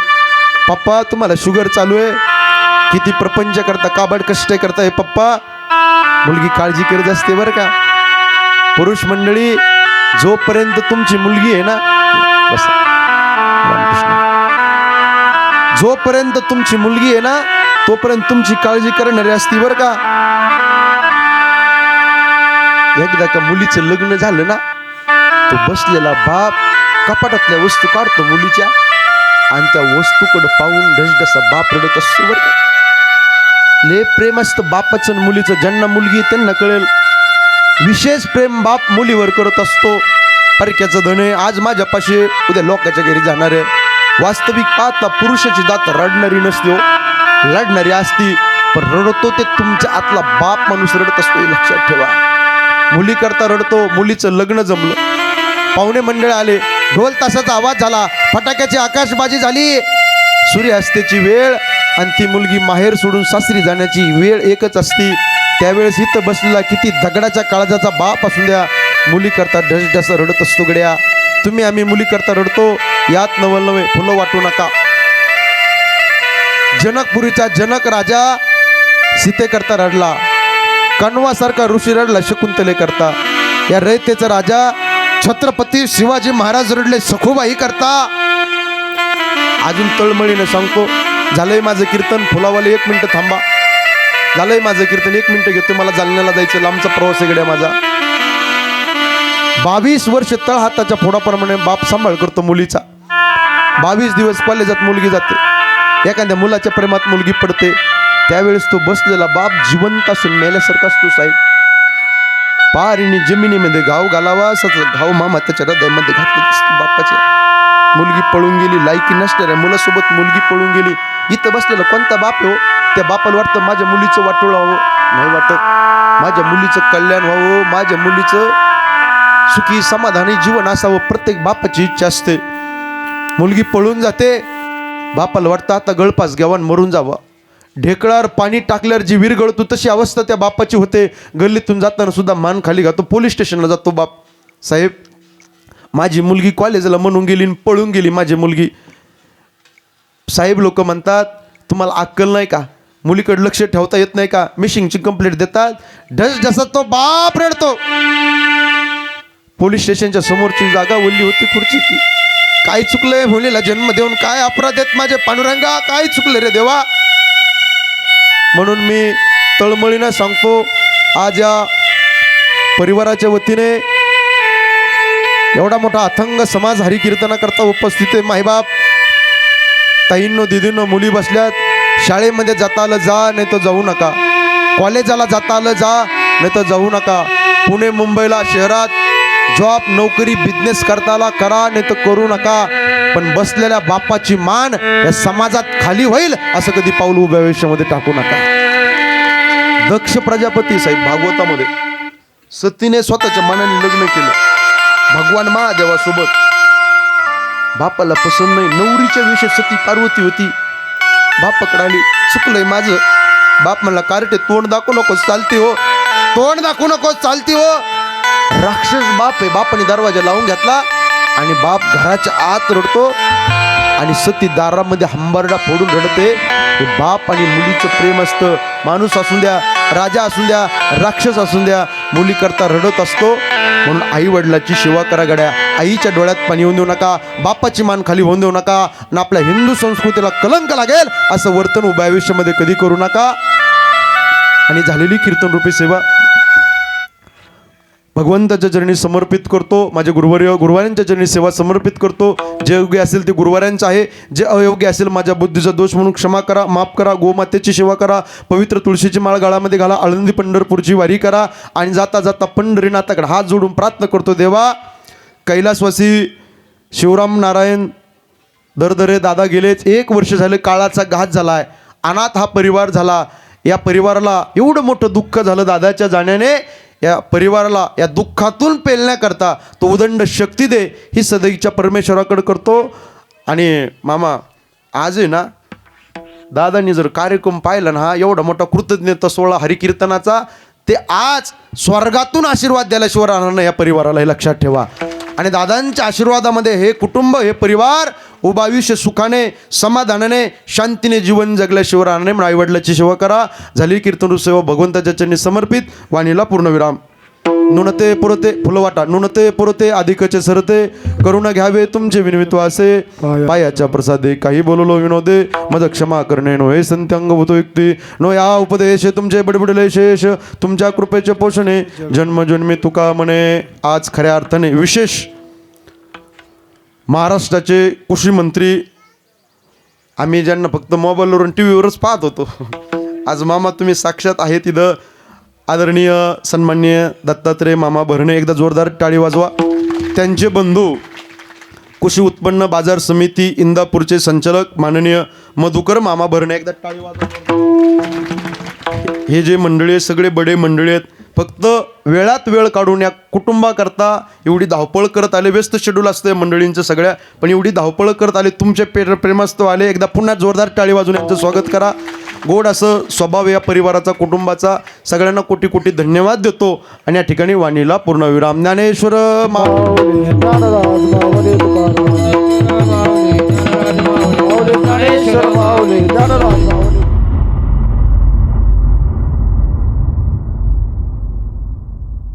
Speaker 1: पप्पा तुम्हाला शुगर चालू आहे. किती प्रपंच करता, काबाड कष्ट करताय पप्पा. मुलगी काळजी करत असते बरं का. पुरुष मंडळी, जोपर्यंत तुमची मुलगी आहे ना, बस जोपर्यंत तुमची मुलगी आहे ना, तोपर्यंत तुमची काळजी करणारी असती बरं का. एकदा का मुलीचं लग्न झालं ना, तो बसलेला बाप कपाटातल्या वस्तू काढतो मुलीच्या, आणि त्या वस्तूकडे पाहून ढसढसा बाप रडत असतो बरं का. लय प्रेम असतं बापाचं आणि मुलीचं. ज्यांना मुलगी त्यांना कळेल. विशेष प्रेम बाप मुलीवर करत असतो. परक्याचं धन आहे, आज माझ्यापाशी उद्या लोकांच्या घरी जाणार आहे. वास्तविक पाहता पुरुषाची दात रडणारी नसते हो, लढणारी असती. पण रडतो ते तुमच्या आतला बाप माणूस रडत असतो, हे लक्षात ठेवा. मुली करता रडतो. मुलीचं लग्न जमलं, पाहुणे मंडळ आले, ढोल तासाचा आवाज झाला, फटाक्याची आकाशबाजी झाली, सूर्यास्ताची वेळ, आणि ती मुलगी माहेर सोडून सासरी जाण्याची वेळ एकच असती. त्यावेळेस इथं बसलेला किती दगडाच्या काळजाचा बाप असून द्या, मुली करता ढसढस रडत असतो गड्या. तुम्ही आम्ही मुली करता रडतो, यात नवल नवे फुलं वाटू नका. जनकपुरीचा जनक राजा सीते करता रडला, कण्वासारखा ऋषी रडला शकुंतले करता. या रयतेचा राजा छत्रपती शिवाजी महाराज रडले सखुबाई करता. अजून तळमळीनं सांगतो, झालंय माझं कीर्तन. फुलावाले 1 मिनिट थांबा, झालंय माझं कीर्तन, 1 मिनिट घेतो, मला जालन्याला जायचं, लांबचा प्रवास आहे गड्या माझा. 22 वर्ष तळ हाताच्या फोडाप्रमाणे बाप सांभाळ करतो मुलीचा. 22 दिवस कॉलेजात मुलगी जाते, एखाद्या मुलाच्या प्रेमात मुलगी पडते. त्यावेळेस तो बसलेला बाप जिवंत असून मेल्यासारखा असतो साहेब. पारीने जमिनीमध्ये घाव घालावा असं घाव मामा त्याच्या हृदयामध्ये घातलं दिसतो बापाच्या. मुलगी पळून गेली, लायकी नसणाऱ्या मुलासोबत मुलगी पळून गेली. इथं बसलेला कोणता बाप हो, त्या बापाला वाटतं माझ्या मुलीचं वाटोळं व्हावं, नाही वाटत. माझ्या मुलीचं कल्याण व्हावं, माझ्या मुलीचं सुखी समाधानी जीवन असावं, प्रत्येक बापाची इच्छा असते. मुलगी पळून जाते, बापाला वाटतं आता गळपास घ्यावा मरून जावा. ढेकळावर पाणी टाकल्यावर जी विरघळतो तशी अवस्था त्या बापाची होते. गल्लीतून जाताना सुद्धा मान खाली घालतो, पोलीस स्टेशनला जातो बाप. साहेब माझी मुलगी कॉलेजला म्हणून गेली आणि पळून गेली माझी मुलगी. साहेब लोक म्हणतात तुम्हाला अक्कल नाही का? मुलीकडे लक्ष ठेवता येत नाही का? मिशिंगची कंप्लेंट देतात, ढस ढसत तो बाप रडतो. पोलीस स्टेशनच्या समोरची जागा ओली होती खुर्चीची. काय चुकलंय मुलीला जन्म देऊन? काय अपराध आहेत माझे पांडुरंगा? काय चुकलं रे देवा? म्हणून मी तळमळीनं सांगतो, आज या परिवाराच्या वतीने एवढा मोठा अथंग समाज हरिकीर्तनाकरता उपस्थित आहे. मायबाप, ताईंनो, दिदींनो, मुली बसल्यात. शाळेमध्ये जाता आलं जा, नाही तर जाऊ नका. कॉलेजाला जाता आलं जा, नाही तर जाऊ नका. पुणे मुंबईला शहरात जॉब नोकरी बिझनेस करता आला करा, नाही तर करू नका. पण बसलेल्या बापाची मान या समाजात खाली होईल असं कधी पाऊल उभ्या आयुष्यामध्ये टाकू नका. दक्ष प्रजापती साहेब भागवतामध्ये सतीने स्वतःच्या मनाने लग्न केलं भगवान महादेवासोबत. बापाला पसंत नाही, नवरीच्या विषयी सती पार्वती होती. बापाकडे आली, चुकलंय माझं. बाप म्हणला, कारटे तोंड दाखवू नकोस चालती हो, तोंड दाखवू नकोस चालती हो. राक्षस बाप आहे. बापाने दरवाजा लावून घेतला आणि बाप घराच्या आत रडतो आणि सती दारामध्ये हंबरडा फोडून रडते. हे बाप आणि मुलीचं प्रेम असतं. माणूस असून द्या, राजा असून द्या, राक्षस असून द्या, मुलीकरता रडत असतो. म्हणून आई वडिलाची सेवा करा गड्या. आईच्या डोळ्यात पाणी होऊन देऊ नका, बापाची मान खाली होऊन देऊ नका, ना आपल्या हिंदू संस्कृतीला कलंक लागेल असं वर्तन उभ्या आयुष्यामध्ये कधी करू नका. आणि झालेली कीर्तनरूपी सेवा भगवंताच्या चरणी समर्पित करतो. माझे गुरुवाऱ्यांच्या चरणी सेवा समर्पित करतो. जे योग्य असेल ते गुरुवाऱ्यांचं आहे, जे अयोग्य असेल माझ्या बुद्धीचा दोष म्हणून क्षमा करा, माफ करा. गोमातेची सेवा करा, पवित्र तुळशीची माळ गाळामध्ये घाला, आळंदी पंढरपूरची वारी करा. आणि जाता जाता पंढरीनाथाकडे हात जोडून प्रार्थना करतो, देवा कैलासवासी शिवराम नारायण दरदरे दादा गेलेच 1 वर्ष झाले, काळाचा घात झाला आहे, अनाथ हा परिवार झाला. या परिवाराला एवढं मोठं दुःख झालं दादाच्या जाण्याने. या परिवाराला या दुःखातून पेलण्याकरता तो उदंड शक्ती दे ही सदैवच्या परमेश्वराकडे करतो. आणि मामा आज आहे ना, दादांनी जर कार्यक्रम पाहिला ना, हा एवढा मोठा कृतज्ञता सोहळा हरिकीर्तनाचा, ते आज स्वर्गातून आशीर्वाद द्यायला शिवाय राहणार नाही या परिवाराला, हे लक्षात ठेवा. आणि दादांच्या आशीर्वादामध्ये हे कुटुंब, हे परिवार उभं आयुष्य सुखाने, समाधानाने, शांतीने जीवन जगल्याशिवाय राहणार नाही. म्हणून आईवडिलाची सेवा करा. झाली कीर्तन सेवा भगवंताच्या चरणी समर्पित. वाणीला पूर्णविराम. नुनते पुरते फुलवाटा, नुनते पुरते अधिकचे सरते, करुणा घ्यावे तुमचे विनवित्व असे, पायाच्या प्रसादे काही बोललो विनोदे, मज क्षमा करणे नो हे संत्यांग होतो युक्ती, नो या उपदेश तुमचे बडबडले शेष, तुमच्या कृपेचे पोषणे जन्मजन्मी तुका म्हणे. आज खऱ्या अर्थाने विशेष महाराष्ट्राचे कृषी मंत्री, आम्ही ज्यांना फक्त मोबाईलवरून टी व्हीवरच पाहत होतो, आज मामा तुम्ही साक्षात आहे तिथं. आदरणीय सन्माननीय दत्तात्रय मामा भरणे, एकदा जोरदार टाळी वाजवा. त्यांचे बंधू कृषी उत्पन्न बाजार समिती इंदापूरचे संचालक माननीय मधुकर मामा भरणे, एकदा टाळी वाजवा. हे जे मंडळी आहेत सगळे बडे मंडळी आहेत. फक्त वेळात वेळ काढून या कुटुंबाकरता एवढी धावपळ करत आले. व्यस्त शेड्यूल असतं मंडळींचं सगळ्या, पण एवढी धावपळ करत आले, तुमचे प्रेमस्तव आले. एकदा पुन्हा जोरदार टाळी वाजून यांचं स्वागत करा. गोड असं स्वभाव या परिवाराचा, कुटुंबाचा. सगळ्यांना कोटी कोटी धन्यवाद देतो. आणि या ठिकाणी वाणीला पूर्णविराम. ज्ञानेश्वर